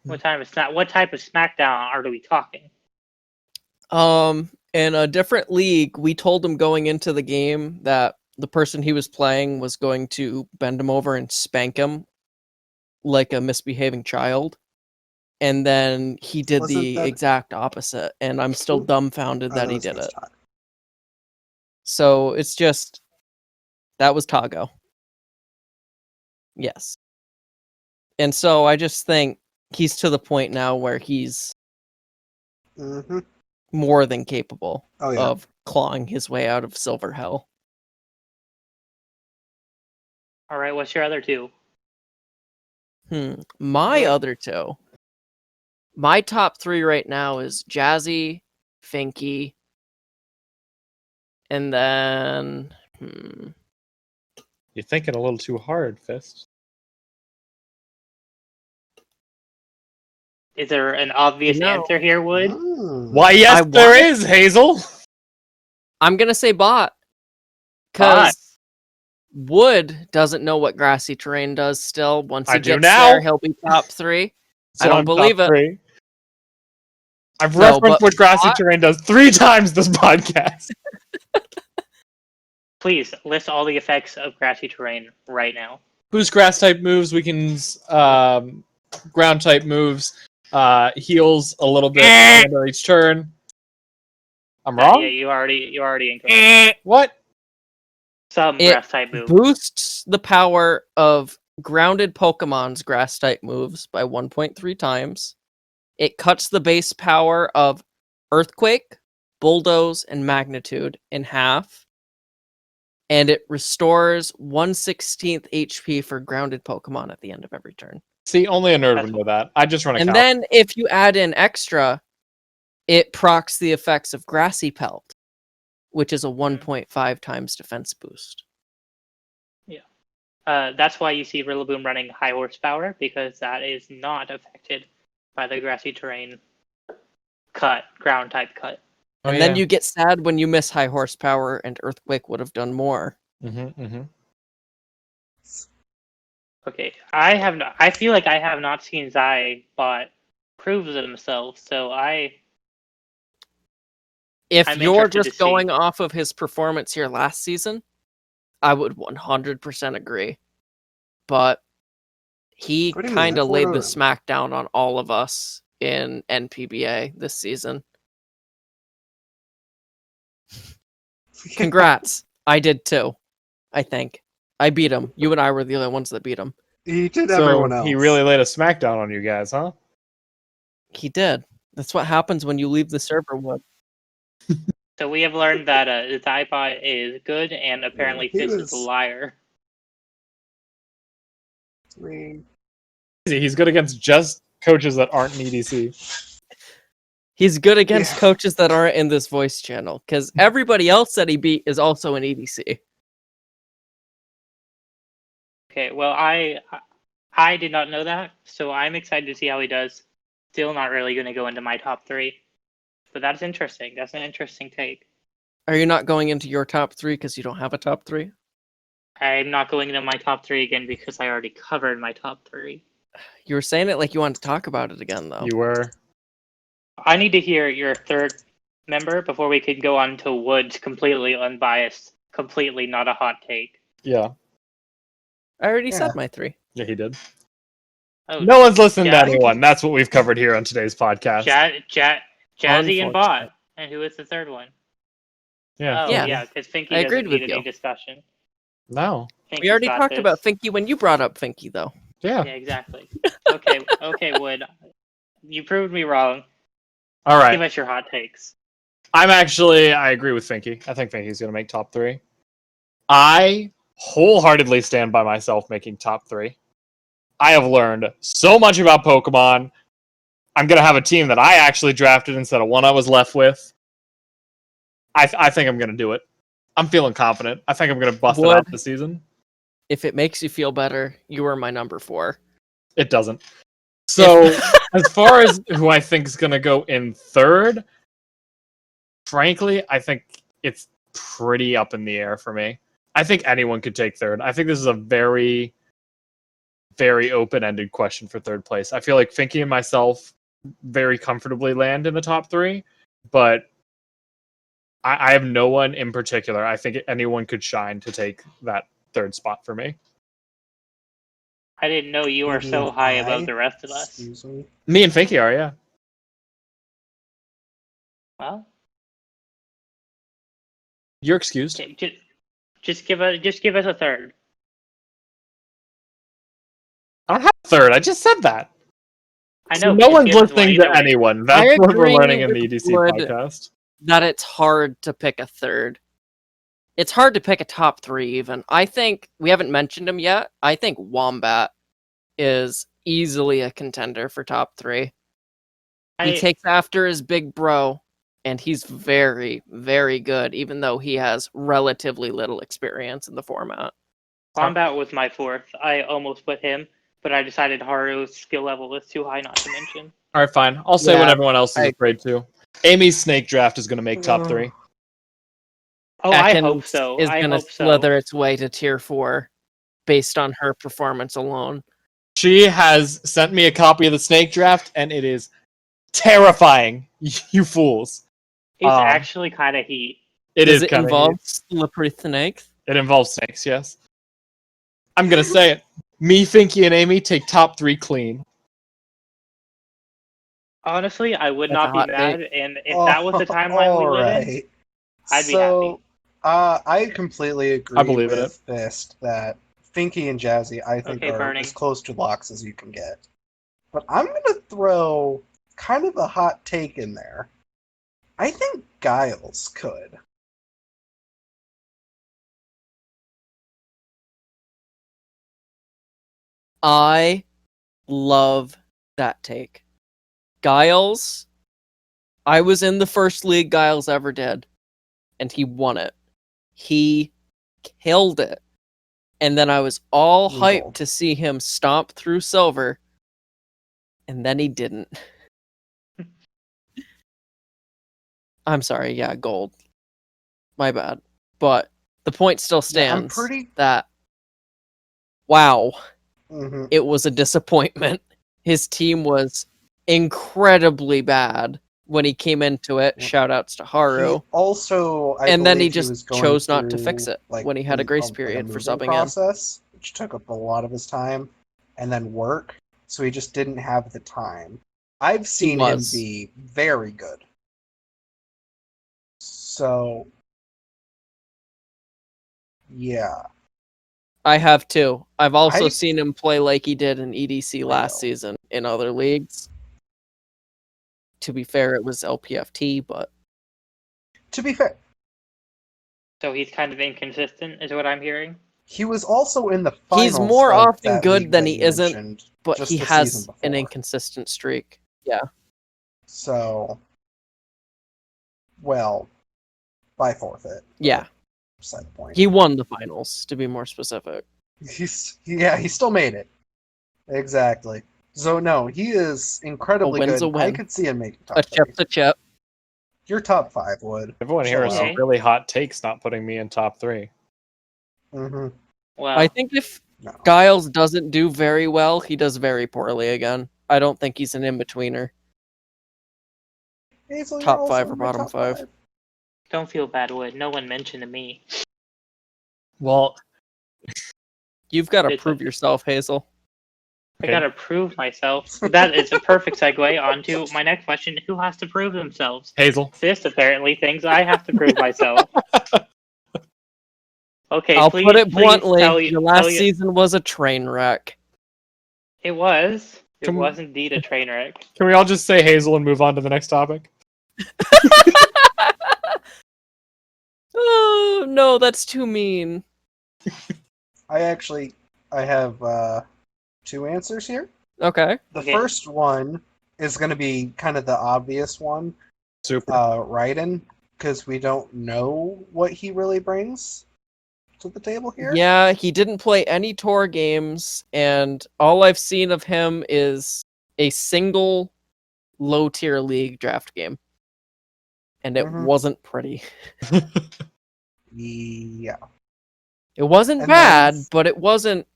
What type of SmackDown are we talking? In a different league, we told him going into the game that the person he was playing was going to bend him over and spank him like a misbehaving child. And then he did Wasn't the that- exact opposite, and I'm still Who? dumbfounded Oh, that that he was did Miss it. Todd. So it's just that was Tago. Yes. And so I just think he's to the point now where he's Mm-hmm. more than capable Oh yeah. of clawing his way out of silver hell. All right, what's your other two? My Yeah. other two. My top 3 right now is Jazzy, Finky, and then You're thinking a little too hard, Fist. Is there an obvious No. answer here, Wood? Why, yes, I there wanted- is, Hazel. I'm gonna say Bot. Bot. Because Wood doesn't know what grassy terrain does still. Once he I do gets now. there, he'll be top 3. So I don't I'm top believe it. 3. I've No, referenced but what grassy Bot- terrain does 3 times this podcast. Please list all the effects of grassy terrain right now. Boost grass type moves, weakens ground type moves, heals a little bit at the end of each turn. I'm wrong? Yeah, you already incorrect. What? Some It grass type move. boosts the power of grounded Pokemon's grass type moves by 1.3 times. It cuts the base power of Earthquake, Bulldoze, and Magnitude in half. And it restores 1/16 HP for grounded Pokemon at the end of every turn. See, only a nerd That's would know that. I just run a And count. then if you add in extra, it procs the effects of Grassy Pelt, which is a 1.5 times defense boost. That's why you see Rillaboom running high horsepower, because that is not affected by the grassy terrain ground type cut. And then you get sad when you miss high horsepower, and Earthquake would have done more. Okay, I feel like I have not seen Zybot prove themselves, so If I'm you're interested to just see. going off of his performance here last season, I would 100% agree. But he What do you mean? kind of I've laid never- the smackdown on all of us in NPBA this season. Congrats. I did too, I think. I beat him. You and I were the only ones that beat him. He did So everyone else. he really laid a smackdown on you guys, huh? He did. That's what happens when you leave the server, Wood. So we have learned that Zybot is good, and apparently He Fist is was- a liar. I mean, He's good against just coaches that aren't in EDC. He's good against Yeah. coaches that aren't in this voice channel, because everybody else that he beat is also in EDC. Okay, well I did not know that, so I'm excited to see how he does. Still not really going to go into my top 3, but that's interesting. That's an interesting take. Are you not going into your top 3 because you don't have a top 3? I'm not going into my top 3 again because I already covered my top 3. You were saying it like you wanted to talk about it again, though. You were. I need to hear your third member before we can go on to Wood's completely unbiased, completely not a hot take. Yeah. I already Yeah. said my 3. Yeah, he did. Oh, No one's listening to Jazz- anyone. That's what we've covered here on today's podcast. Jazzy and Unfortunate. Bot. And who is the third one? Yeah. Oh, Yeah. yeah, because Finky I doesn't agreed with need any you. discussion. No. We Finky's already got talked this. about Finky when you brought up Finky, though. Yeah. Yeah, exactly. Okay, Wood. You proved me wrong. All right. Give us your hot takes. I agree with Finky. I think Finky's going to make top 3. I wholeheartedly stand by myself making top 3. I have learned so much about Pokemon. I'm going to have a team that I actually drafted instead of one I was left with. I think I'm going to do it. I'm feeling confident. I think I'm going to bust it out this season. If it makes you feel better, you are my number 4. It doesn't. So, as far as who I think is going to go in third, frankly, I think it's pretty up in the air for me. I think anyone could take third. I think this is a very, very open-ended question for third place. I feel like Finky and myself very comfortably land in the top 3, but I have no one in particular. I think anyone could shine to take that third spot for me. I didn't know you were Maybe so an high I? above the rest of us. Excuse me. Me and Finky are, yeah. Well, You're excused. okay, just give us a third. I don't have a third. I just said that. I So know. no just one's give us one listening either to way. anyone. I That's what we're agree learning in the with EDC Wood. podcast. That it's hard to pick a third. It's hard to pick a top 3 even. I think we haven't mentioned him yet. I think Wombat is easily a contender for top 3. He takes after his big bro, and he's very, very good, even though he has relatively little experience in the format. Wombat was my 4th. I almost put him, but I decided Haru's skill level was too high not to mention. All right, fine. I'll say what Yeah, everyone else is afraid to. Amy's snake draft is going to make top 3. Oh, I Ekans hope so. is I going to hope so. slither its way to tier 4 based on her performance alone. She has sent me a copy of the snake draft, and it is terrifying. You fools. It's actually kind of heat. Does it involve slippery snakes? It involves snakes, yes. I'm going to say it. Me, Finky, and Amy take top 3 clean. Honestly, I would That's not a be hot mad, take. and if that was the timeline we live in, I'd be happy. I completely agree I believe in with Fist that Finky and Jazzy, I think, Okay, are Burning. as close to locks as you can get. But I'm going to throw kind of a hot take in there. I think Giles could. I love that take. Giles, I was in the first league Giles ever did, and he won it. He killed it. And then I was all hyped to see him stomp through silver, and then he didn't. I'm sorry, yeah, gold. My bad. But the point still stands that, wow, it was a disappointment. His team was incredibly bad when he came into it. Shoutouts to Haru. And then he just chose not to fix it when he had a grace period for subbing process, which took up a lot of his time, and then work, so he just didn't have the time. I've seen him be very good. So, yeah. I have too. I've also seen him play like he did in EDC last season in other leagues. To be fair, it was LPFT, but... To be fair. So he's kind of inconsistent, is what I'm hearing? He was also in the finals. He's more often good than he isn't, but he has an inconsistent streak. Yeah. So, well, by forfeit. Yeah. Beside the point. He won the finals, to be more specific. He still made it. Exactly. So no, he is incredibly good. A win. I could see him making top 5. Chip's a chip. Your top 5 would. Everyone here has some really hot takes not putting me in top 3. Mm-hmm. Well, I think if Giles doesn't do very well, he does very poorly again. I don't think he's an in-betweener. Top 5 or bottom 5. Don't feel bad, Wood. No one mentioned me. Well, you've got to prove yourself, Hazel. I gotta prove myself. That is a perfect segue onto my next question. Who has to prove themselves? Hazel. Fist apparently thinks I have to prove myself. Okay, I'll please, put it please bluntly. tell Your you. last season was a train wreck. It was. It Come- was indeed a train wreck. Can we all just say Hazel and move on to the next topic? Oh no, that's too mean. I have two answers here. Okay. The Okay. first one is going to be kind of the obvious one, Super. Raiden, because we don't know what he really brings to the table here. Yeah, he didn't play any tour games, and all I've seen of him is a single low-tier league draft game. And it Mhm. wasn't pretty. Yeah. It wasn't And bad, then- but it wasn't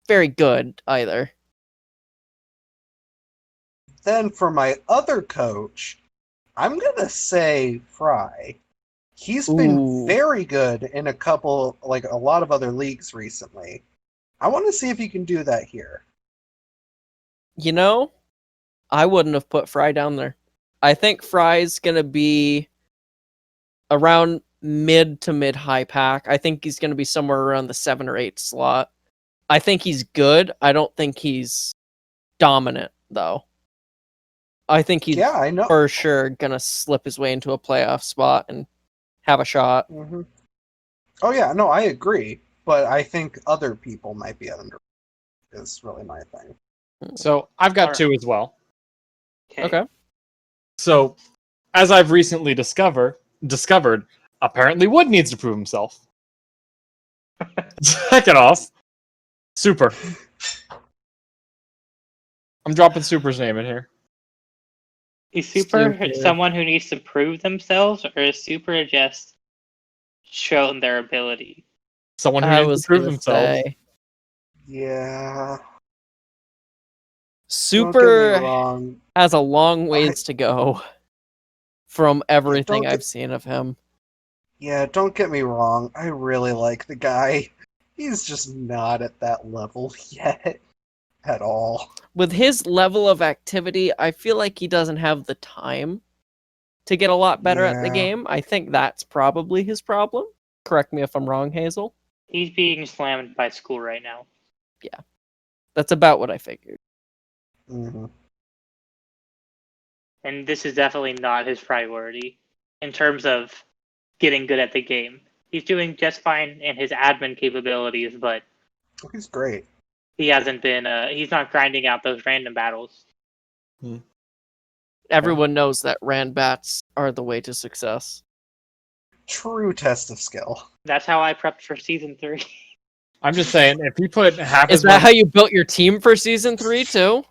very good either. Then for my other coach, I'm going to say Fry. He's been Ooh. very good in a lot of other leagues recently. I want to see if he can do that here. You know, I wouldn't have put Fry down there. I think Fry's going to be around mid to mid-high pack. I think he's going to be somewhere around the 7 or 8 slot. I think he's good. I don't think he's dominant, though. I think he's Yeah, I know. for sure going to slip his way into a playoff spot and have a shot. Hmm. Oh yeah, no, I agree. But I think other people might be under. Is really my thing. So I've got Alright. two as well. Okay. So, as I've recently discovered, apparently Wood needs to prove himself. Second off, Super. I'm dropping Super's name in here. Is Super Super. someone who needs to prove themselves, or is Super just shown their ability? Someone who I needs was to prove going to themselves. say Yeah. Don't get me Super wrong. has a long ways to go from everything don't I've get- seen of him. Yeah, don't get me wrong. I really like the guy. He's just not at that level yet at all. With his level of activity, I feel like he doesn't have the time to get a lot better at the Yeah. game. I think that's probably his problem. Correct me if I'm wrong, Hazel. He's being slammed by school right now. That's about what I figured. Hmm. And this is definitely not his priority in terms of getting good at the game. He's doing just fine in his admin capabilities, but He's great. he hasn't been. He's not grinding out those random battles. Everyone knows that Randbats are the way to success. True test of skill. That's how I prepped for season 3. I'm just saying, if he put half Is as that much, how you built your team for season 3 too?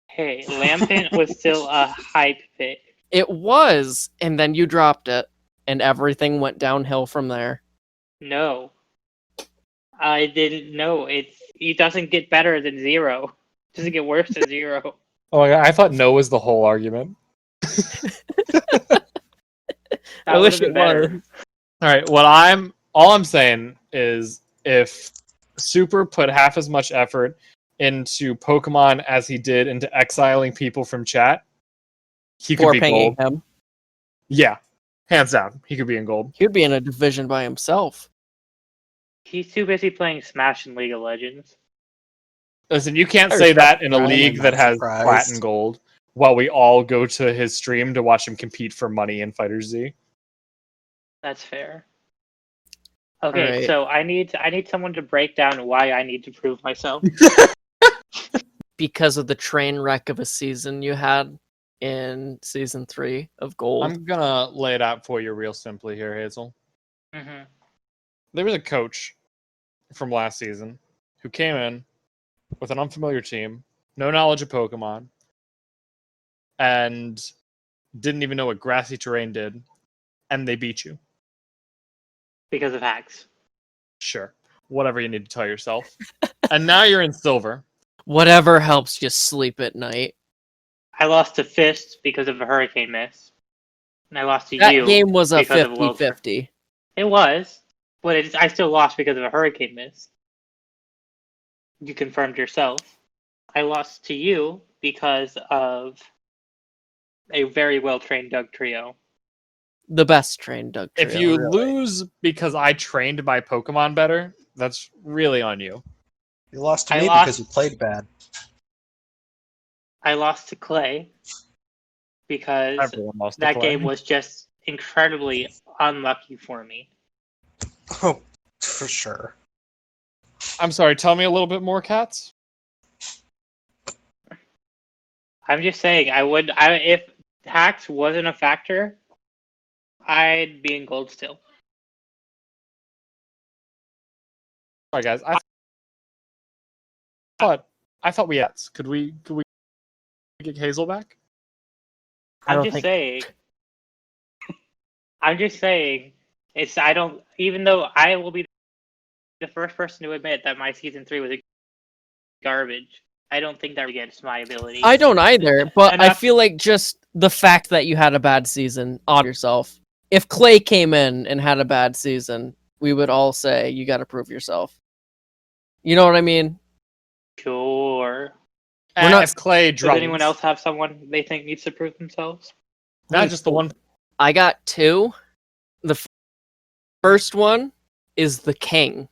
Hey, Lampent was still a hype pick. It was, and then you dropped it, and everything went downhill from there. No, I didn't know. It doesn't get better than 0. It doesn't get worse than 0. oh my God, I thought no was the whole argument. That I would wish have been it better. was. All right, all I'm saying is if Super put half as much effort into Pokemon as he did into exiling people from chat, he could For be pinging gold. him. Yeah, hands down, he could be in gold. He would be in a division by himself. He's too busy playing Smash and League of Legends. Listen, you can't I say respect that in a that. league I'm that not has surprised. plat and gold, while we all go to his stream to watch him compete for money in Fighter Z. That's fair. Okay, Alright. so I need someone to break down why I need to prove myself. Because of the train wreck of a season you had in season 3 of Gold. I'm gonna lay it out for you real simply here, Hazel. Hmm. There was a coach from last season who came in with an unfamiliar team, no knowledge of Pokemon, and didn't even know what grassy terrain did, and they beat you. Because of hacks. Sure. Whatever you need to tell yourself. And now you're in silver. Whatever helps you sleep at night. I lost to Fist because of a hurricane miss. And I lost to That you. game was a because of Will- 50-50. It was, but I still lost because of a hurricane miss. you confirmed yourself. I lost to you because of a very well-trained Doug trio. The best trained Doug trio. If you really. lose because I trained my Pokemon better, that's really on you. You lost to I me lost- because you played bad. I lost to Clay because Everyone lost to that Clay. game was just incredibly unlucky for me. Oh, for sure. I'm sorry, tell me a little bit more, Cats. I'm just saying, if hacks wasn't a factor, I'd be in gold still. Sorry, guys. I thought we had. Could we get Hazel back? I I'm don't just think- saying. I'm just saying. Even though I will be the first person to admit that my season 3 was garbage, I don't think that against my ability. I don't either, but I Enough- feel like just the fact that you had a bad season on yourself. If Clay came in and had a bad season, we would all say you got to prove yourself. You know what I mean? Sure. We're not- If Clay Does drums, anyone else have someone they think needs to prove themselves? not just the one. I got 2. The first one is the king.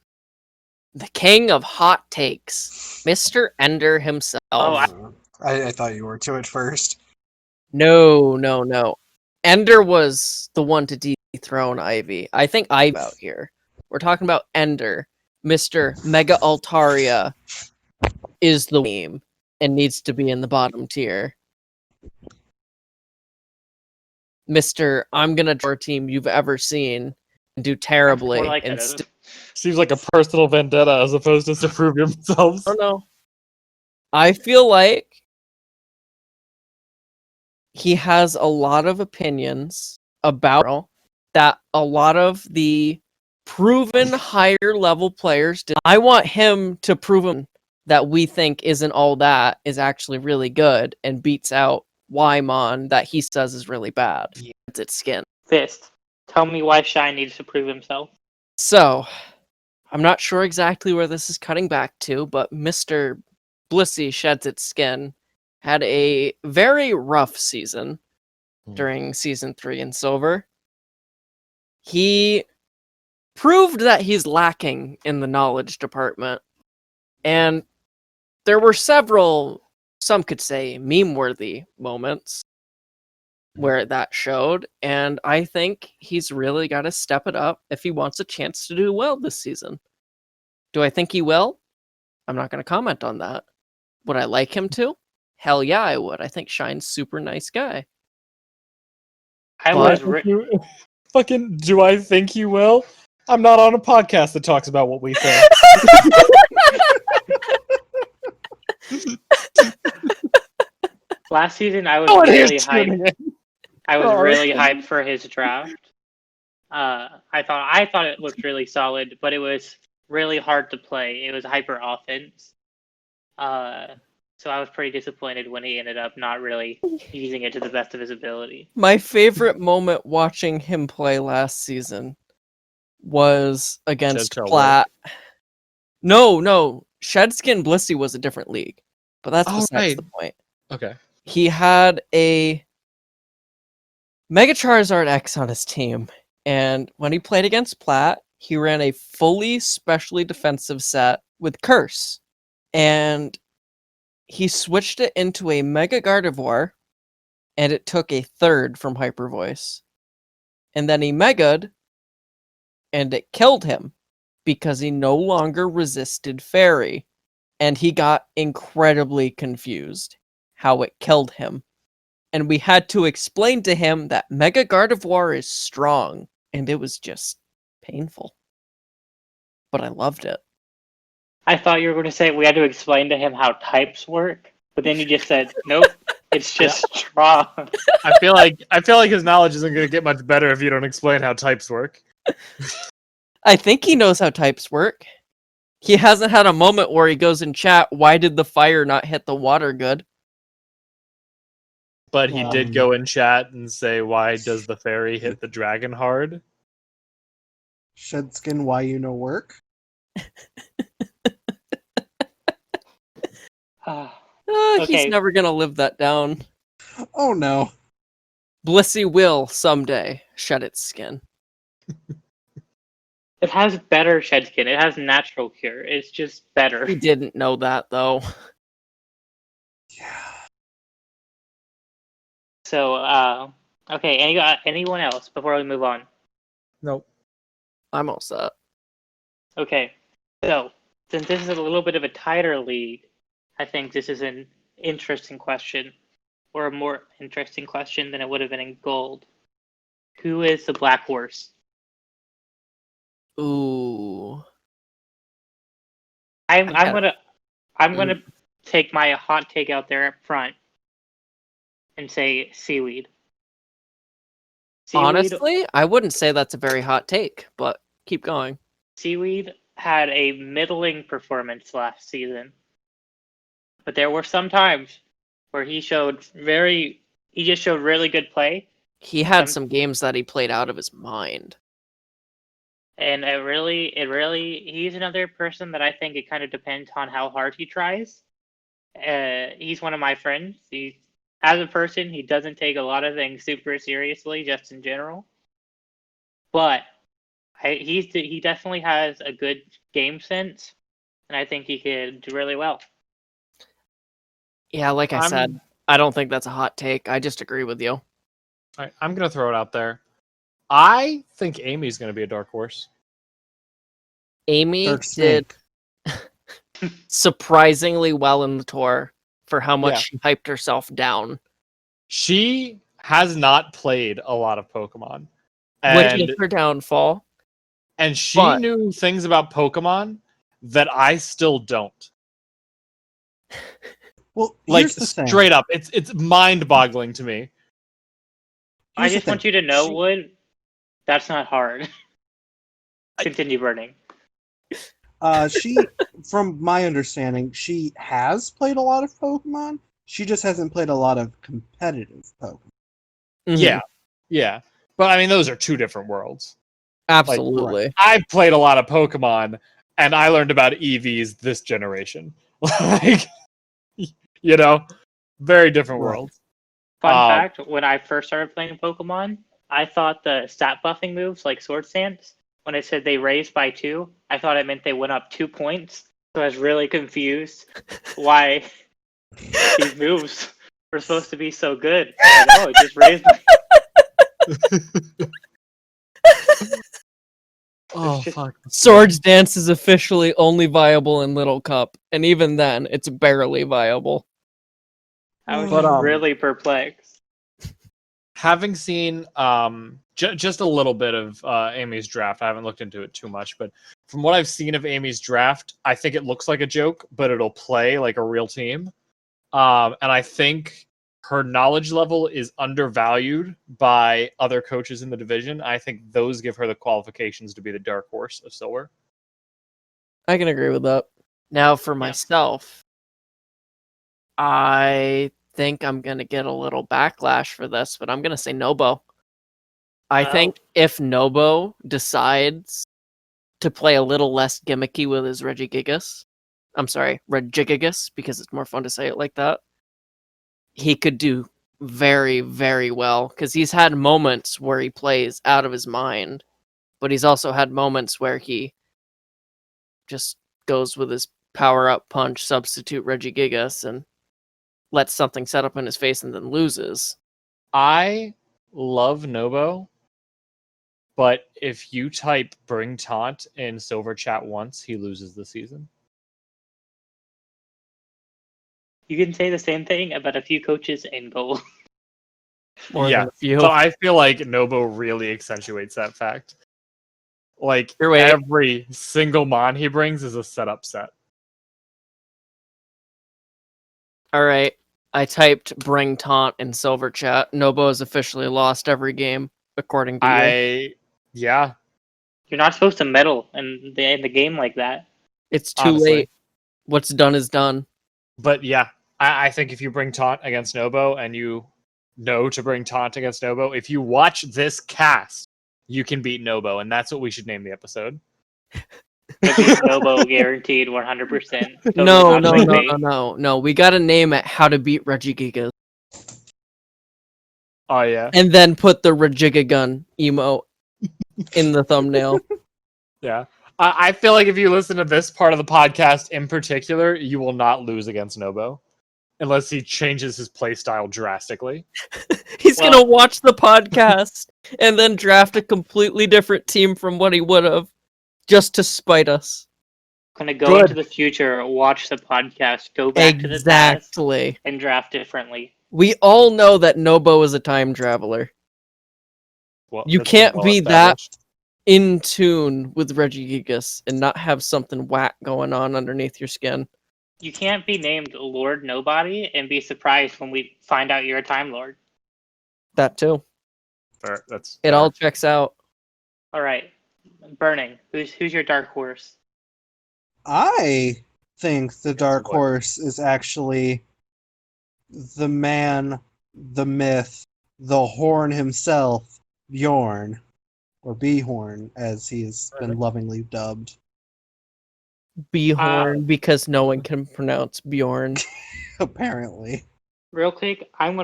The king of hot takes. Mr. Ender himself. Oh, I thought you were too at first. No. Ender was the one to dethrone Ivy. I think Ivy out here. We're talking about Ender. Mr. Mega Altaria is the meme and needs to be in the bottom tier. Mr. I'm gonna our team you've ever seen and do terribly. more like and that. Seems like a personal vendetta as opposed to prove themselves. I don't know. I feel like he has a lot of opinions about that a lot of the proven higher level players did. I want him to prove him that we think isn't all that is actually really good and beats out Wymon that he says is really bad. It's its skin. Fist. Tell me why Shine needs to prove himself. So, I'm not sure exactly where this is cutting back to, but Mr. Blissey Sheds Its Skin had a very rough season during Season 3 in Silver. He proved that he's lacking in the knowledge department, and there were several, some could say, meme-worthy moments where that showed, and I think he's really got to step it up if he wants a chance to do well this season. Do I think he will? I'm not going to comment on that. Would I like him to? Hell yeah, I would. I think Shine's super nice guy. I But- was Fucking, do I think you will? I'm not on a podcast that talks about what we think. last season. I was No one really here's hyped. tuning in. I was Sorry. really hyped for his draft. I thought it looked really solid, but it was really hard to play. It was hyper offense. So I was pretty disappointed when he ended up not really using it to the best of his ability. My favorite moment watching him play last season was against Shedtail Platt. No. Shedskin Blissey was a different league, but that's Oh, besides right. the point. Okay. He had a Mega Charizard X on his team, and when he played against Platt, he ran a fully specially defensive set with Curse, and he switched it into a Mega Gardevoir, and it took a third from Hyper Voice. And then he Mega'd, and it killed him because he no longer resisted Fairy, and he got incredibly confused how it killed him. And we had to explain to him that Mega Gardevoir is strong, and it was just painful. But I loved it. I thought you were going to say we had to explain to him how types work, but then you just said, nope, it's just strong. I feel like his knowledge isn't going to get much better if you don't explain how types work. I think he knows how types work. He hasn't had a moment where he goes in chat, why did the fire not hit the water good? But he did go in chat and say, "Why does the fairy hit the dragon hard?" Shedskin, why you no work? He's Okay. never gonna live that down. Oh no. Blissey will someday shed its skin. It has better shed skin. It has natural cure. It's just better. We didn't know that though. Yeah. So, okay. Anyone else before we move on? Nope. I'm all set. Okay. So, since this is a little bit of a tighter league, I think this is an interesting question, or a more interesting question than it would have been in gold. Who is the Black Horse? Ooh. I'm I got- gonna take my hot take out there up front and say seaweed. Seaweed. Honestly, I wouldn't say that's a very hot take, but keep going. Seaweed had a middling performance last season, but there were some times where he just showed really good play, He had Some- some games that he played out of his mind. and he's another person that I think it kind of depends on how hard he tries. He's one of my friends. As a person, he doesn't take a lot of things super seriously, just in general. But he definitely has a good game sense, and I think he could do really well. Yeah, like I said, I don't think that's a hot take. I just agree with you. I'm going to throw it out there. I think Amy's going to be a dark horse. Amy Dark did Snake. surprisingly well in the tour for how much Yeah. she hyped herself down. She has not played a lot of Pokemon. Which And is her downfall. And she But- knew things about Pokemon that I still don't. Well, Like here's the thing. straight up, it's mind-boggling to me. I Here's the just want thing. you to know, She- Wood, that's not hard. Continue burning. She, from my understanding, she has played a lot of Pokemon. She just hasn't played a lot of competitive Pokemon. Mhm. Yeah. But I mean, those are two different worlds. Absolutely. I've played a lot of Pokemon, and I learned about EVs this generation. Like, you know, very different Right. worlds. Fun Um, fact, when I first started playing Pokemon, I thought the stat buffing moves, like Sword Stance, when it said they raised by 2, I thought it meant they went up 2 points. So I was really confused why these moves were supposed to be so good. Like, oh, it just raised by... Oh, just- fuck. Swords Dance is officially only viable in Little Cup, and even then, it's barely viable. I was But, just really perplexed. Having seen just a little bit of Amy's draft, I haven't looked into it too much, but from what I've seen of Amy's draft, I think it looks like a joke, but it'll play like a real team. And I think her knowledge level is undervalued by other coaches in the division. I think those give her the qualifications to be the dark horse of Silver. I can agree with that. Now, for myself, I think I'm going to get a little backlash for this, but I'm going to say Nobo. I think if Nobo decides to play a little less gimmicky with his Regigigas, because it's more fun to say it like that, he could do very, very well, because he's had moments where he plays out of his mind, but he's also had moments where he just goes with his power-up punch, substitute Regigigas, and lets something set up in his face and then loses. I love Nobo, but if you type Bring Taunt in Silver Chat once, he loses the season. You can say the same thing about a few coaches in gold. More Yeah, than a few. So I feel like Nobo really accentuates that fact. Like, Your way. every single mon he brings is a setup set. All right. I typed Bring Taunt in Silver Chat. Nobo has officially lost every game, according to you. Yeah. You're not supposed to meddle in the game like that. It's too honestly. late. What's done is done. But yeah, I think if you bring Taunt against Nobo and you know to bring Taunt against Nobo, if you watch this cast, you can beat Nobo, and that's what we should name the episode. Nobo guaranteed 100%. Totally No, not no, no, clickbait. no. We got to name it How to Beat Regigigas. Oh yeah, And then put the Regigigun emote in the thumbnail. yeah. I feel like if you listen to this part of the podcast in particular, you will not lose against Nobo unless he changes his playstyle drastically. He's Well- gonna watch the podcast and then draft a completely different team from what he would have, just to spite us. Gonna go Good. into the future, watch the podcast, go back to the past, Exactly. and draft differently. We all know that Nobo is a time traveler. Well, You that's been can't well be that established. in tune with Regigigas and not have something whack going on underneath your skin. You can't be named Lord Nobody and be surprised when we find out you're a Time Lord. That too. Fair, that's It fair. all checks out. All right, Burning. Who's your dark horse? I think the dark what? horse is actually the man, the myth, the horn himself, Bjorn, or Behorn, as he has been lovingly dubbed. Behorn, because no one can pronounce Bjorn. Apparently, Real quick, I'm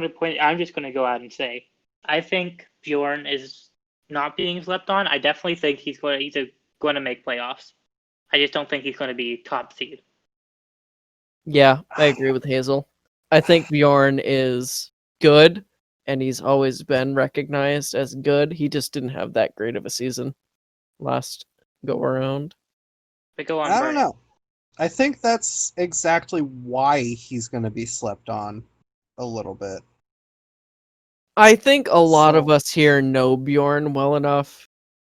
just gonna go out and say, I think Bjorn is not being slept on. I definitely think he's going to make playoffs. I just don't think he's going to be top seed. Yeah, I agree with Hazel. I think Bjorn is good, and he's always been recognized as good. He just didn't have that great of a season last go around. But go on, I don't Burning. know. I think that's exactly why he's going to be slept on a little bit. I think a lot of So- us here know Bjorn well enough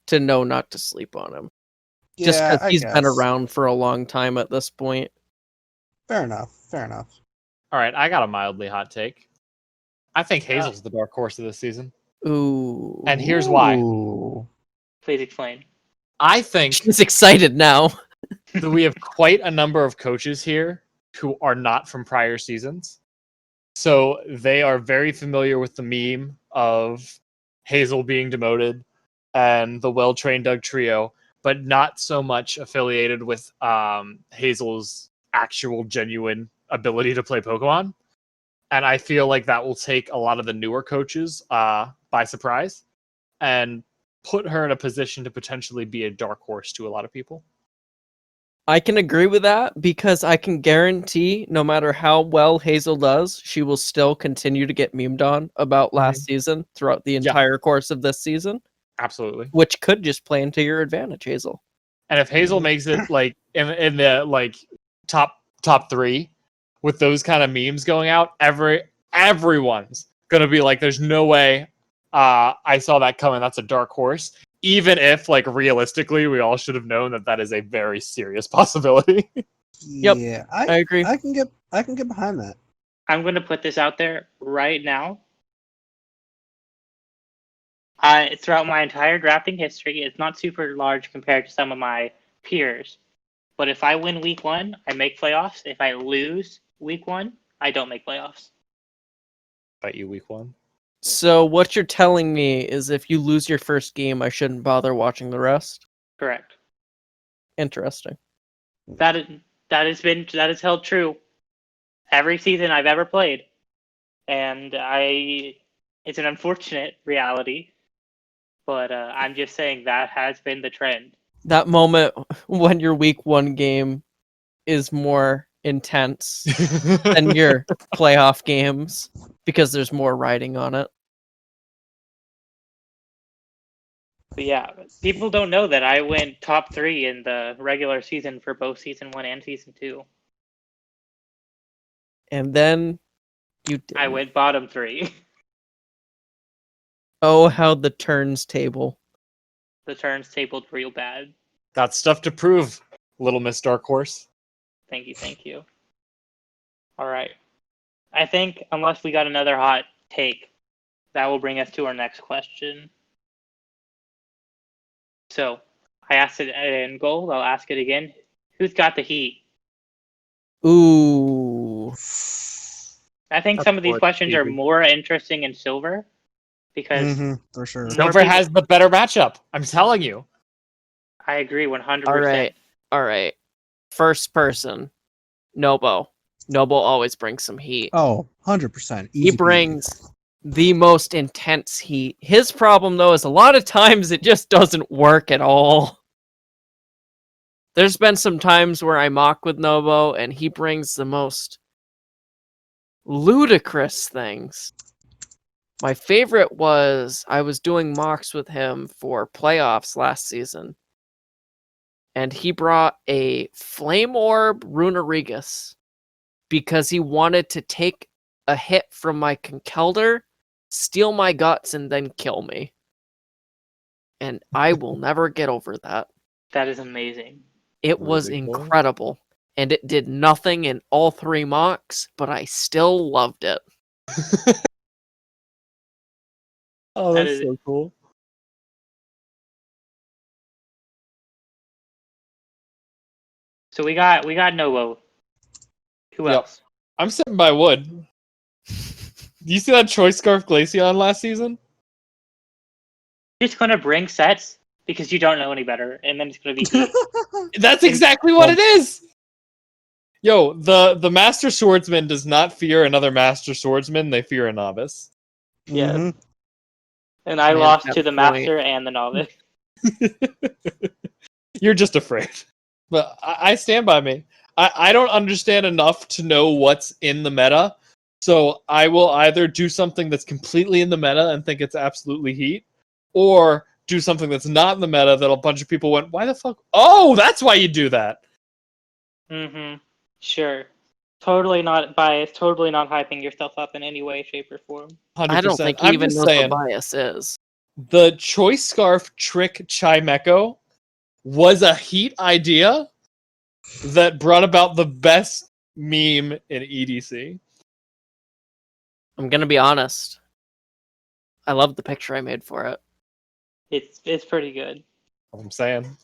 to know not to sleep on him. Just Yeah, because I he's guess. been around for a long time at this point. Fair enough. Fair enough. All right, I got a mildly hot take. I think Hazel's the dark horse of this season, Ooh. and here's why. Ooh. Please explain. I think She's excited now. that we have quite a number of coaches here who are not from prior seasons. So they are very familiar with the meme of Hazel being demoted and the well-trained Doug trio, but not so much affiliated with Hazel's actual genuine ability to play Pokemon. And I feel like that will take a lot of the newer coaches by surprise and put her in a position to potentially be a dark horse to a lot of people. I can agree with that because I can guarantee no matter how well Hazel does, she will still continue to get memed on about last season throughout the entire course of this season, Absolutely. which could just play into your advantage, Hazel. And if Hazel makes it like in the like top 3 with those kind of memes going out, everyone's gonna be like, "There's no way I saw that coming. That's a dark horse." Even if, like, realistically, we all should have known that that is a very serious possibility. Yep, Yeah, I agree. I can get behind that. I'm going to put this out there right now. Throughout my entire drafting history, it's not super large compared to some of my peers. But if I win week 1, I make playoffs. If I lose week 1, I don't make playoffs. Fight you week 1. So what you're telling me is if you lose your first game, I shouldn't bother watching the rest? Correct. Interesting. That is held true every season I've ever played, and it's an unfortunate reality, but I'm just saying that has been the trend. That moment when your week 1 game is more intense than your playoff games because there's more riding on it. But yeah, people don't know that I went top 3 in the regular season for both season 1 and season 2. And then you did. I went bottom 3. Oh, how the turns table. The turns tabled real bad. Got stuff to prove, Little Miss Dark Horse. Thank you. All right. I think unless we got another hot take, that will bring us to our next question. So, I asked it in gold. I'll ask it again. Who's got the heat? Ooh. I think That's some of these what questions are easy. more interesting in silver because For sure. More Silver people- has the better matchup. I'm telling you. I agree 100%. All right. All right. First person, Nobo. Nobo always brings some heat. Oh, 100%. He brings the most intense heat. His problem, though, is a lot of times it just doesn't work at all. There's been some times where I mock with Nobo, and he brings the most ludicrous things. My favorite was I was doing mocks with him for playoffs last season, and he brought a Flame Orb Runerigus because he wanted to take a hit from my Conkeldurr, steal my guts, and then kill me. And I will never get over that. That is amazing. It was Really cool. incredible, and it did nothing in all 3 mocks, but I still loved it. Oh, That that's is- so cool. So we got Novo. Who Yep. else? I'm sitting by Wood. Do you see that Choice Scarf Glaceon last season? You're just gonna bring sets because you don't know any better, and then it's gonna be heat. That's exactly what it is! Yo, the Master Swordsman does not fear another Master Swordsman, they fear a novice. Yes. Mhm. And I Man, lost that to the point. master and the novice. You're just afraid. But I stand by me. I don't understand enough to know what's in the meta, so I will either do something that's completely in the meta and think it's absolutely heat, or do something that's not in the meta that a bunch of people went, why the fuck? Oh, that's why you do that! Mm-hmm. Sure. Totally not biased, totally not hyping yourself up in any way, shape, or form. 100%. I don't think he I'm even just knows saying, what bias is. the Choice Scarf Trick Chimecho was a heat idea that brought about the best meme in EDC. I'm gonna be honest. I love the picture I made for it. It's pretty good. I'm saying.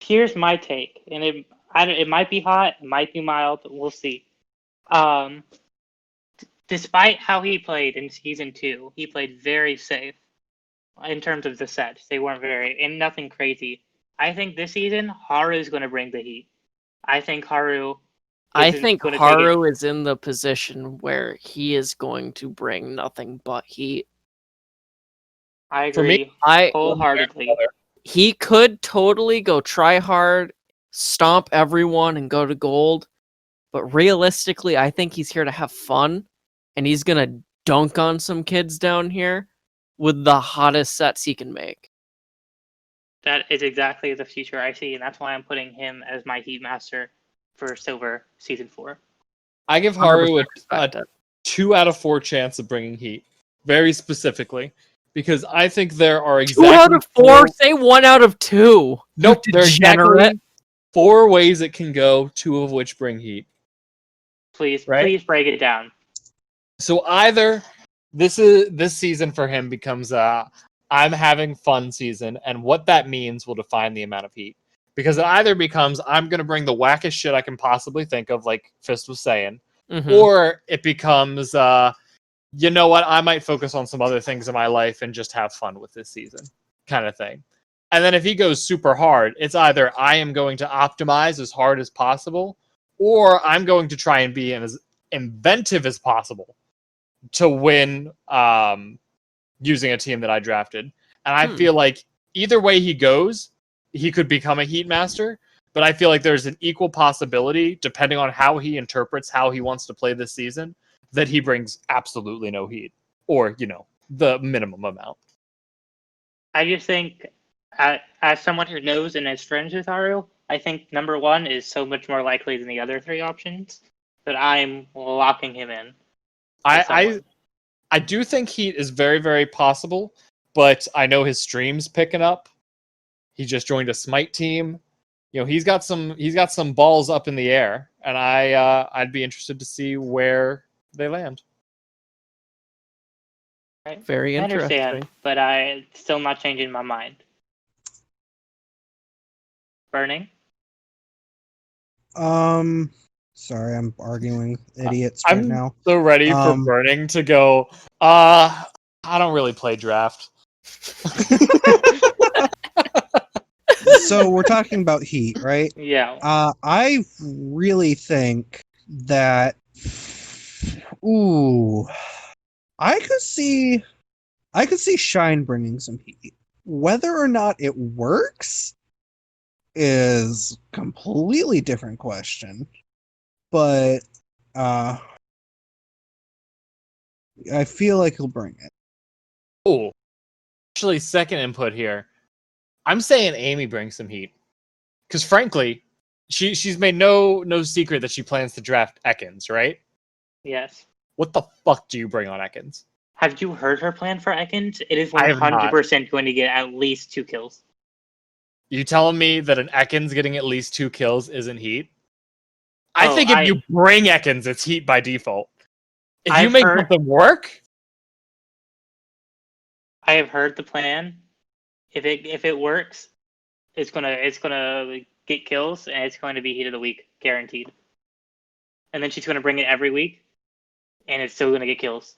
Here's my take, and it might be hot, it might be mild, we'll see. Despite how he played in season 2, he played very safe in terms of the sets. They weren't and nothing crazy. I think this season Haru is going to bring the heat. I think Haru. I isn't think gonna take Haru is in the position where he is going to bring nothing but heat. I For me, agree wholeheartedly. He could totally go try hard, stomp everyone, and go to gold. But realistically, I think he's here to have fun, and he's gonna dunk on some kids down here with the hottest sets he can make. That is exactly the future I see, and that's why I'm putting him as my Heat Master for Silver Season 4. I give Haru 100% a respect it. 2 out of 4 chance of bringing heat, very specifically, because I think there are 2 exactly out of 4? Say 1 out of 2. Nope, there are degenerate. exactly 4 ways it can go, 2 of which bring heat. Please break it down. So either this season for him becomes I'm having fun season, and what that means will define the amount of heat. Because it either becomes I'm gonna bring the wackest shit I can possibly think of, like Fist was saying, or it becomes you know what, I might focus on some other things in my life and just have fun with this season, kind of thing. And then if he goes super hard, it's either I am going to optimize as hard as possible, or I'm going to try and be as inventive as possible to win using a team that I drafted. And I feel like either way he goes, he could become a Heat Master, but I feel like there's an equal possibility, depending on how he interprets how he wants to play this season, that he brings absolutely no heat, or, you know, the minimum amount. I just think, as someone who knows and is friends with Haru, I think number 1 is so much more likely than the other 3 options that I'm locking him in. I do think heat is very, very possible, but I know his stream's picking up. He just joined a Smite team. You know, he's got some balls up in the air, and I'd be interested to see where they land. Right? Very I interesting. understand, but I still not changing my mind. Burning? Sorry, I'm arguing idiots right I'm now. so ready for Burning to go, I don't really play draft. So we're talking about Heat, right? Yeah. I really think that. Ooh, I could see Shine bringing some heat. Whether or not it works is completely different question. But I feel like he'll bring it. Oh, actually, second input here. I'm saying Amy brings some heat because, frankly, she's made no secret that she plans to draft Ekans, right? Yes. What the fuck do you bring on Ekans? Have you heard her plan for Ekans? It is I have not. 100% going to get at least 2 kills. You telling me that an Ekans getting at least 2 kills isn't heat? I think if you bring Ekans, it's heat by default. If you make something work, I have heard the plan. If it works, it's gonna get kills and it's going to be heat of the week guaranteed. And then she's gonna bring it every week, and it's still gonna get kills.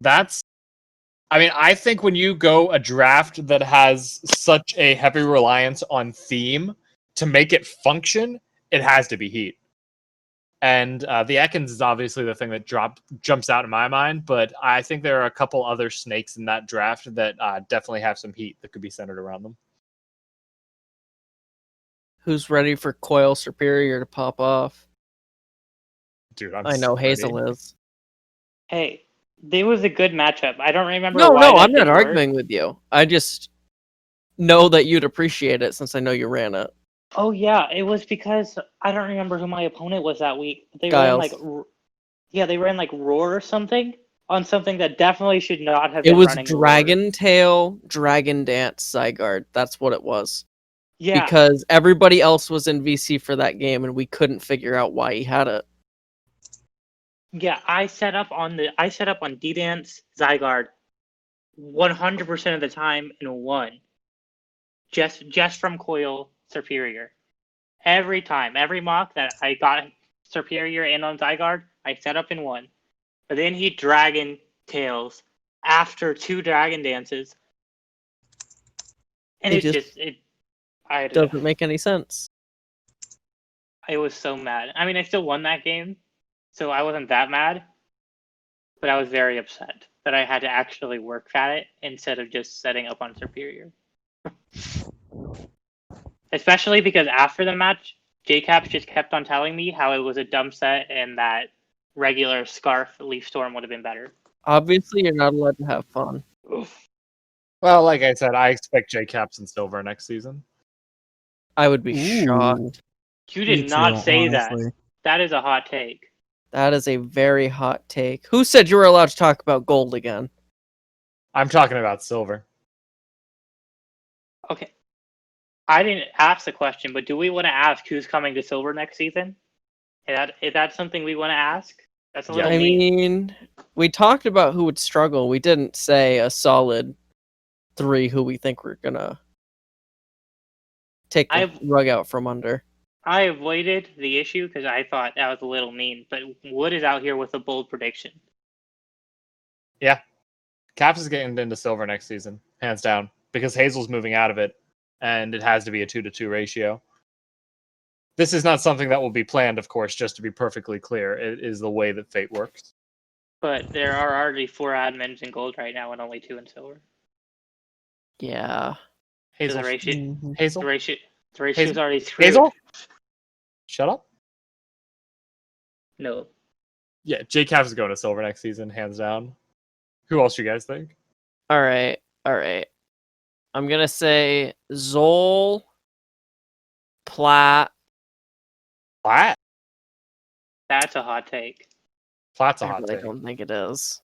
I think when you go a draft that has such a heavy reliance on theme to make it function, it has to be heat. And the Ekans is obviously the thing that jumps out in my mind, but I think there are a couple other snakes in that draft that definitely have some heat that could be centered around them. Who's ready for Coil Superior to pop off? Dude, I'm I know so Hazel ready. is. Hey, there was a good matchup. I don't remember. No, why that I'm not didn't work. arguing with you. I just know that you'd appreciate it since I know you ran it. Oh yeah, it was because I don't remember who my opponent was that week. They Giles. ran like Roar or something on something that definitely should not have It been was running Dragon Tail, Dragon Dance, Zygarde. That's what it was. Yeah. Because everybody else was in VC for that game and we couldn't figure out why he had it. Yeah, I set up on D-Dance Zygarde 100% of the time and won. Just from Coil Superior. Every time, every mock that I got Superior in on Zygarde, I set up and won. But then he Dragon Tails after 2 Dragon Dances. And it doesn't make any sense. I was so mad. I mean, I still won that game, so I wasn't that mad. But I was very upset that I had to actually work at it instead of just setting up on Superior. Especially because after the match, JCaps just kept on telling me how it was a dumb set and that regular Scarf Leaf Storm would have been better. Obviously, you're not allowed to have fun. Oof. Well, like I said, I expect J-Caps and Silver next season. I would be shocked. You did not say that. That is a hot take. That is a very hot take. Who said you were allowed to talk about gold again? I'm talking about Silver. Okay. I didn't ask the question, but do we want to ask who's coming to Silver next season? Is that something we want to ask? That's a little mean. We talked about who would struggle. We didn't say a solid 3 who we think we're gonna take the rug out from under. I avoided the issue because I thought that was a little mean, but Wood is out here with a bold prediction. Yeah. Caps is getting into Silver next season, hands down, because Hazel's moving out of it, and it has to be a 2-to-2 ratio. This is not something that will be planned, of course, just to be perfectly clear. It is the way that fate works. But there are already 4 admins in gold right now and only 2 in silver. Yeah. Hazel. The ratio Hazel? is already screwed. Hazel? Shut up. No. Yeah, J-Caps is going to Silver next season, hands down. Who else you guys think? All right. I'm going to say Zol, Plat. Plat? That's a hot take. Plat's a hot take. I don't think it is.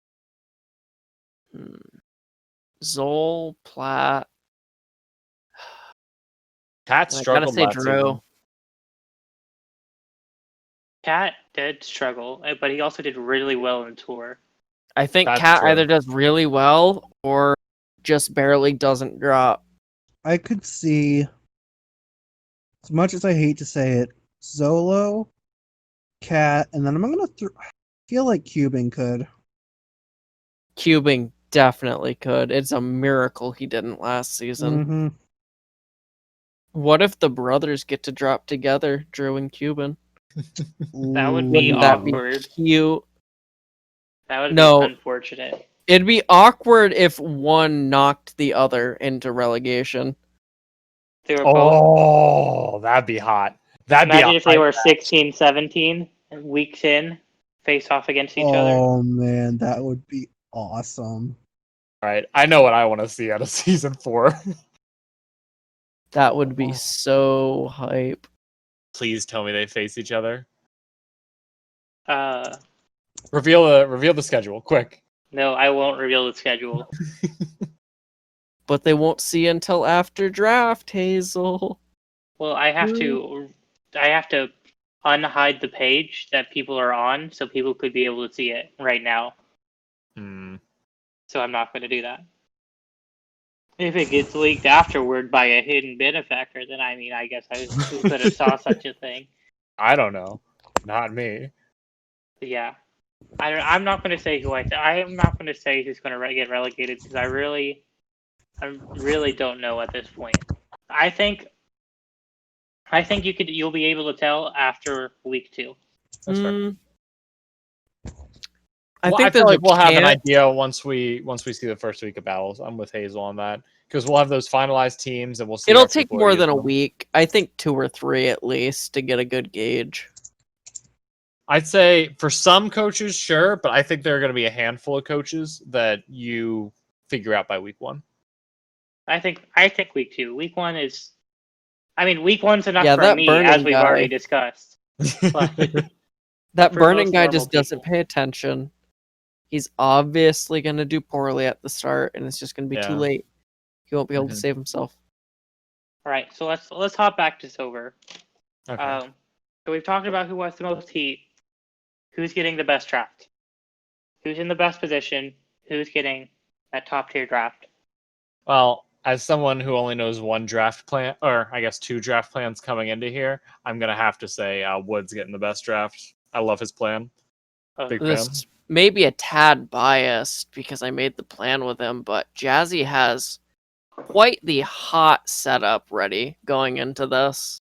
Zol, Plat. Cat struggled last season. Cat did struggle, but he also did really well in tour. I think Cat either does really well or just barely doesn't drop. I could see, as much as I hate to say it, Zolo, Cat, and then I'm gonna feel like Cubing could. Cubing definitely could. It's a miracle he didn't last season. Mm-hmm. What if the brothers get to drop together, Drew and Cuban? That would be Wouldn't that be awkward. cute? That would No. be unfortunate. It'd be awkward if one knocked the other into relegation. They were both. Oh, that'd be hot. That'd Imagine be if they were 16, 17, and weeks in, face off against each other. Oh man, that would be awesome. All right, I know what I want to see out of season 4. That would be so hype. Please tell me they face each other. Uh, Reveal the schedule, quick. no, I won't reveal the schedule. But they won't see until after draft, Hazel. Well, I have to unhide the page that people are on, so people could be able to see it right now. So I'm not going to do that. If it gets leaked afterward by a hidden benefactor, then I guess who could have saw such a thing. I don't know. Not me. But yeah, I'm not going to say who I'm not going to say who's going to get relegated because I really don't know at this point. I think you'll be able to tell after week 2. That's fair. I Well, think I feel like we'll have an chance- idea once we see the first week of battles. I'm with Hazel on that because we'll have those finalized teams and we'll see. It'll how take people are more than a using them. week. I think 2 or 3 at least to get a good gauge. I'd say for some coaches, sure, but I think there are going to be a handful of coaches that you figure out by week 1. I think week 2. Week 1 is. Week 1's enough Yeah, for that me, Burning as we've guy. already discussed. But That for burning most guy normal just doesn't people. pay attention. He's obviously going to do poorly at the start, and it's just going to be too Yeah. late. He won't be able to Mhm. save himself. all right, so let's hop back to Silver. Okay. So we've talked about who has the most heat, who's getting the best draft, who's in the best position, who's getting that top tier draft. Well, as someone who only knows one draft plan, or I guess 2 draft plans coming into here, I'm gonna have to say Wood's getting the best draft. I love his plan. Big fan. This may be a tad biased because I made the plan with him, but Jazzy has quite the hot setup ready going into this.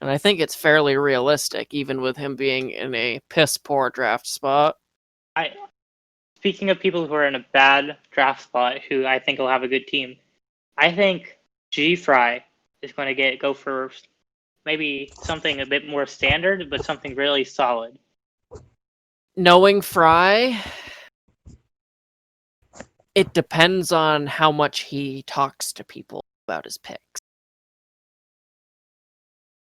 And I think it's fairly realistic, even with him being in a piss poor draft spot. Speaking of people who are in a bad draft spot, who I think will have a good team, I think G Fry is going to go for maybe something a bit more standard, but something really solid. Knowing Fry, it depends on how much he talks to people about his picks.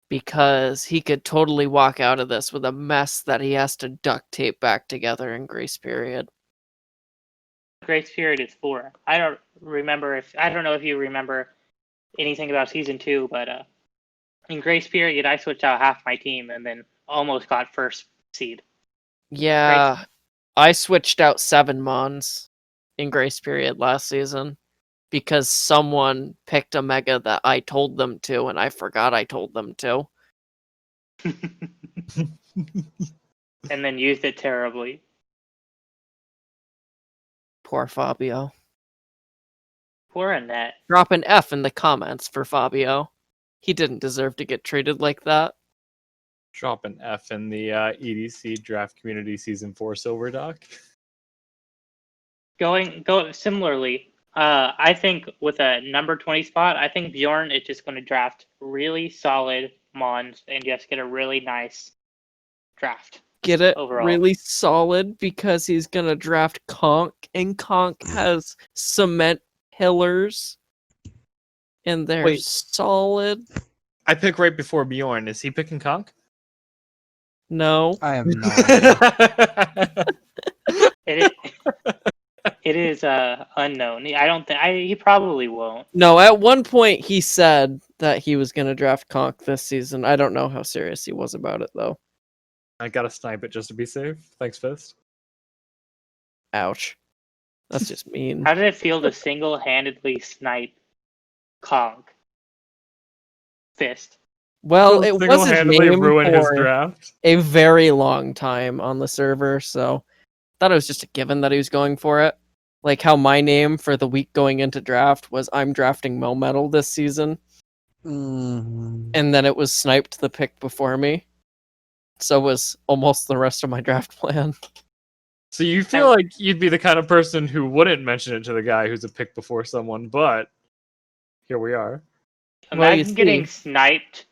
Because he could totally walk out of this with a mess that he has to duct tape back together in grace period. Grace period is 4. I don't know if you remember anything about season 2, but in grace period I switched out half my team and then almost got first seed. Yeah, I switched out 7 Mons in grace period last season because someone picked a mega that I told them to and I forgot I told them to. And then used it terribly. Poor Fabio. Poor Annette. Drop an F in the comments for Fabio. He didn't deserve to get treated like that. Drop an F in the EDC Draft Community Season 4 Silver Doc. Going similarly, I think with a number 20 spot, I think Bjorn is just going to draft really solid Mons and just get a really nice draft. Get it? Overall. Really solid because he's gonna draft Conk, and Conk has cement pillars, and they're Wait. solid. I pick right before Bjorn. Is he picking Conk? No, I am not. It is unknown. I don't think he probably won't. no. At one point, he said that he was gonna draft Conk this season. I don't know how serious he was about it though. I gotta snipe it just to be safe. Thanks, Fist. Ouch, that's just mean. How did it feel to single-handedly snipe Conk? Fist. Well, it was his Single-handedly name ruin his for draft. a very long time on the server, so thought it was just a given that he was going for it. Like how my name for the week going into draft was I'm drafting Melmetal this season. Mm. and then it was sniped the pick before me. So was almost the rest of my draft plan. So you feel like you'd be the kind of person who wouldn't mention it to the guy who's a pick before someone, but here we are. Well, you Imagine getting see. sniped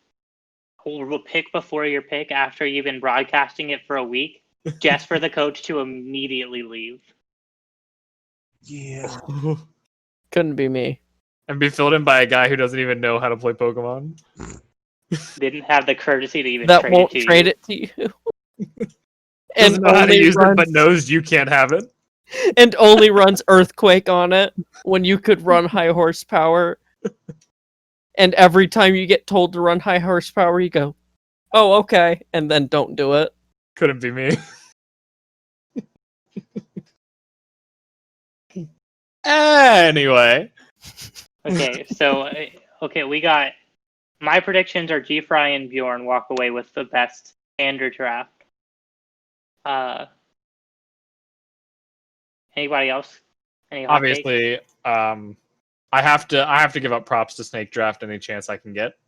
pick before your pick after you've been broadcasting it for a week, just for the coach to immediately leave. Yeah. Couldn't be me. And be filled in by a guy who doesn't even know how to play Pokemon. Didn't have the courtesy to even That trade won't it to trade you. it to you. Doesn't know how to use it, but runs, knows you can't have it. and only runs Earthquake on it when you could run high horsepower. And every time you get told to run high horsepower, you go, "Oh, okay," and then don't do it. Couldn't be me. Anyway. Okay, so we got my predictions are G-Fry and Bjorn walk away with the best standard draft. Anybody else? Any hot takes? Obviously, I have to give up props to Snake Draft any chance I can get.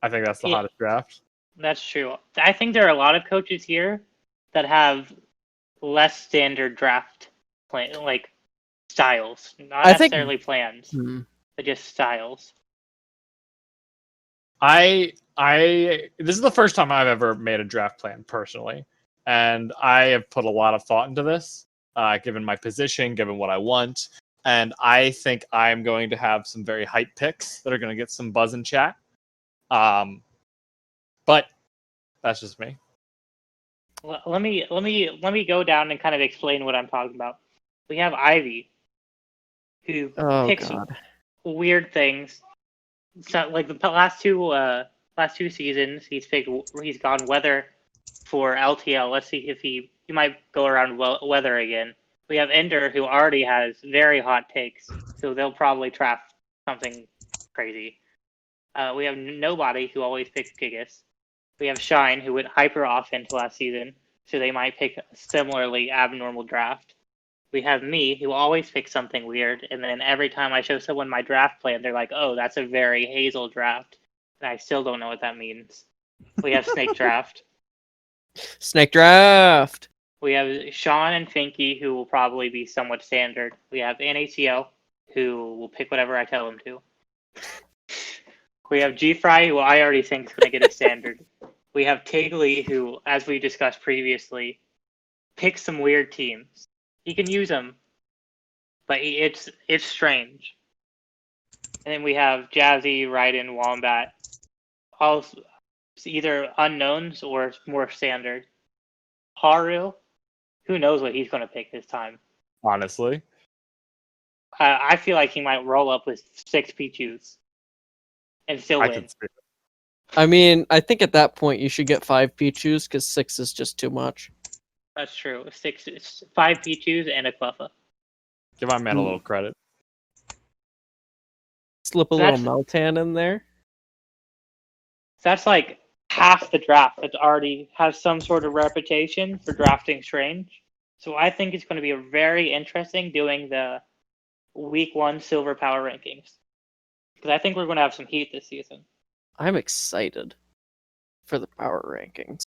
I think that's the Yeah. hottest draft. That's true. I think there are a lot of coaches here that have less standard draft plan, like styles, not I think- necessarily plans, but just styles. This is the first time I've ever made a draft plan personally, and I have put a lot of thought into this, given my position, given what I want, and I think I'm going to have some very hype picks that are going to get some buzz in chat. But that's just me. Let me go down and kind of explain what I'm talking about. We have Ivy, who Oh picks god. weird things. So, like the last two seasons, he's gone weather for LTL. Let's see if he might go around weather again. We have Ender, who already has very hot takes, so they'll probably draft something crazy. We have Nobody, who always picks Gigas. We have Shine, who went hyper offense last season, so they might pick a similarly abnormal draft. We have me, who always picks something weird, and then every time I show someone my draft plan, they're like, "Oh, that's a very Hazel draft," and I still don't know what that means. We have Snake Draft. Snake Draft. We have Sean and Finky, who will probably be somewhat standard. We have NACO, who will pick whatever I tell him to. We have G-Fry, who I already think is going to get a standard. We have Tiggly, who, as we discussed previously, picks some weird teams. He can use them, but it's strange. And then we have Jazzy, Raiden, Wombat, all either unknowns or more standard. Haru, who knows what he's going to pick this time. Honestly, I feel like he might roll up with 6 Pichus and still I win. can see it. I mean, I think at that point you should get 5 Pichus because 6 is just too much. That's true. 5 Pichus and a Cleffa. Give my man a little credit. Slip a little Meltan in there. That's like half the draft that already has some sort of reputation for drafting strange. So I think it's going to be very interesting doing the week 1 silver power rankings. Because I think we're going to have some heat this season. I'm excited for the power rankings.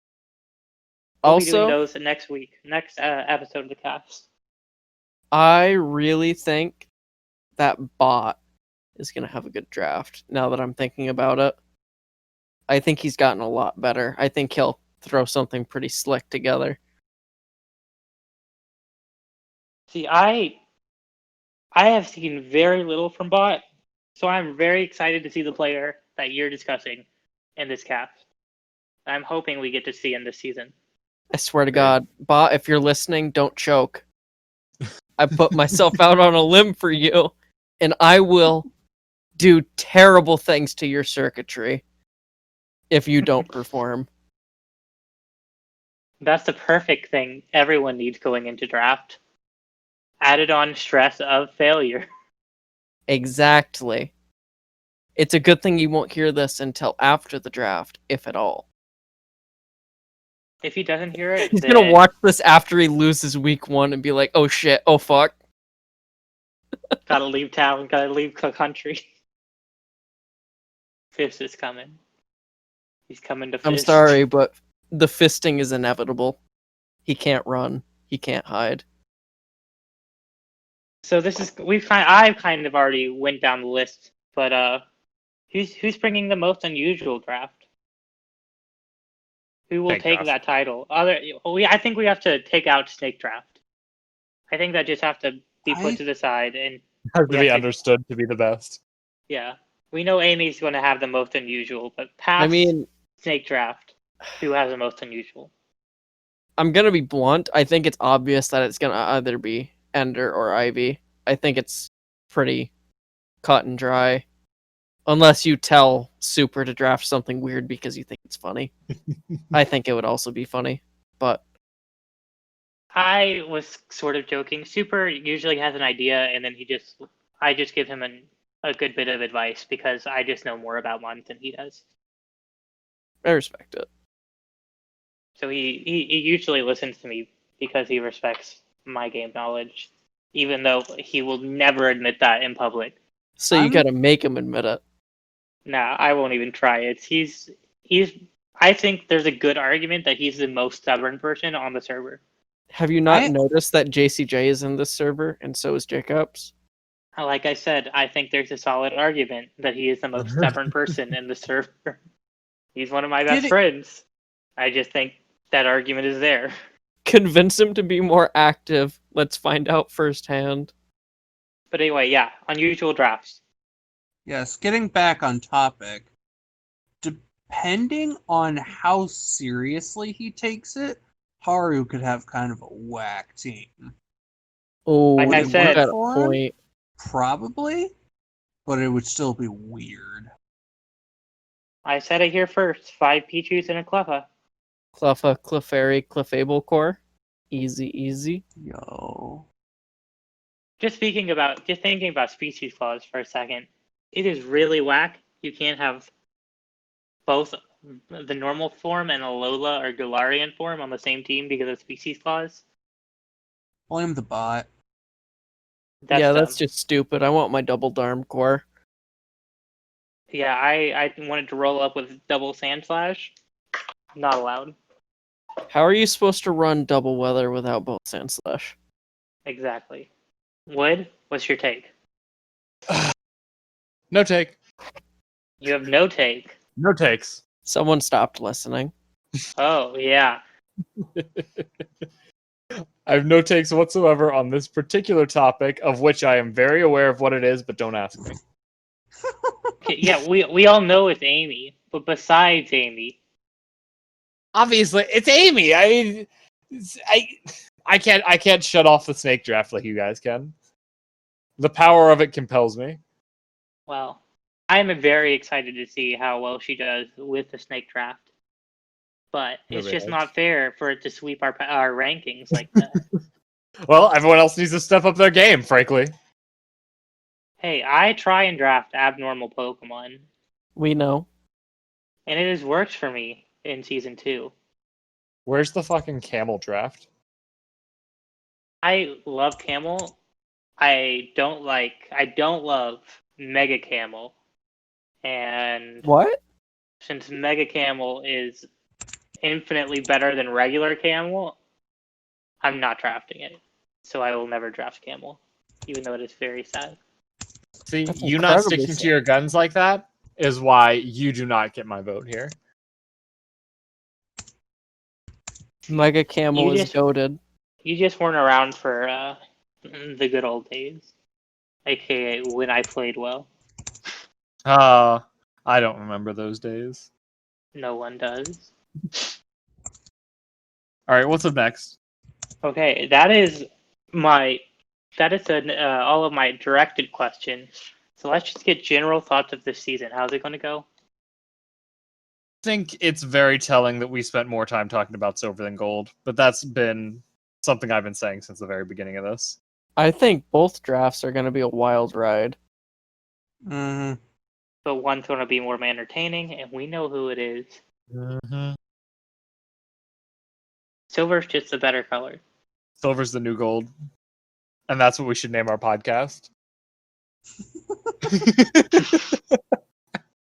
We'll be doing Also, those next week, next episode of the cast. I really think that Bot is going to have a good draft now that I'm thinking about it. I think he's gotten a lot better. I think he'll throw something pretty slick together. See, I have seen very little from Bot, so I'm very excited to see the player that you're discussing in this cast. I'm hoping we get to see in this season. I swear to God, Bot, if you're listening, don't choke. I put myself out on a limb for you, and I will do terrible things to your circuitry if you don't perform. That's the perfect thing everyone needs going into draft. Added on stress of failure. Exactly. It's a good thing you won't hear this until after the draft, if at all. If he doesn't hear it, He's then gonna watch this after he loses week 1 and be like, oh shit, oh fuck. gotta leave town, gotta leave the country. Fist is coming. He's coming to fist. I'm sorry, but the fisting is inevitable. He can't run. He can't hide. So this is I've kind of already went down the list, but who's bringing the most unusual draft? Who will Snake take draft. that title? I think we have to take out Snake Draft. I think that just have to be put to the side, and Have we to be have to- understood to be the best. yeah, we know Amy's going to have the most unusual, but past I mean, Snake Draft, who has the most unusual? I'm gonna be blunt. I think it's obvious that it's gonna either be Ender or Ivy. I think it's pretty cut and dry. Unless you tell Super to draft something weird because you think it's funny. I think it would also be funny. But I was sort of joking. Super usually has an idea, and then I just give him a good bit of advice because I just know more about mine than he does. I respect it. So he usually listens to me because he respects my game knowledge, even though he will never admit that in public. So you gotta make him admit it. Nah, I won't even try it. He's I think there's a good argument that he's the most stubborn person on the server. Have you not noticed that JCJ is in this server and so is Jacobs? Like I said, I think there's a solid argument that he is the most stubborn person in the server. He's one of my best friends. I just think that argument is there. Convince him to be more active. Let's find out firsthand. But anyway, yeah, unusual drafts. Yes, getting back on topic, depending on how seriously he takes it, Haru could have kind of a whack team. Oh, Like I you said- got a point. Probably, but it would still be weird. I said it here first. 5 Pichus and a Cleffa. Cleffa, Clefairy, Clefable Core. Easy, easy. Yo. Just thinking about species clause for a second. It is really whack. You can't have both the normal form and a Lola or Galarian form on the same team because of species clause. Blame the bot. That's yeah, dumb. that's just stupid. I want my double Darm Core. Yeah, I wanted to roll up with double Sand Slash. Not allowed. How are you supposed to run double weather without both Sand Slash? Exactly. Wood, what's your take? No take. You have no take. No takes. Someone stopped listening. Oh, yeah. I have no takes whatsoever on this particular topic, of which I am very aware of what it is, but don't ask me. Okay, yeah, we all know it's Amy, but besides Amy, Obviously, it's Amy. I mean, I can't shut off the snake draft like you guys can. The power of it compels me. well, I'm very excited to see how well she does with the snake draft. But it's Nobody just knows. not fair for it to sweep our rankings like that. Well, everyone else needs to step up their game, frankly. Hey, I try and draft abnormal Pokemon, We know. and it has worked for me in Season 2. Where's the fucking camel draft? I love Camel. I don't love Mega Camel. And What? since Mega Camel is infinitely better than regular Camel, I'm not drafting it. So I will never draft Camel, even though it is very sad. See, That's you not incredibly sticking sad. to your guns like that is why you do not get my vote here. Mega Camel You is just- goaded. You just weren't around for the good old days, aka when I played well. I don't remember those days. No one does. All right, what's up next? Okay, that is all of my directed questions. So let's just get general thoughts of this season. How's it going to go? I think it's very telling that we spent more time talking about silver than gold, but that's been something I've been saying since the very beginning of this. I think both drafts are going to be a wild ride. Mm-hmm. But one's going to be more entertaining, and we know who it is. Mm-hmm. Silver's just a better color. Silver's the new gold, and that's what we should name our podcast.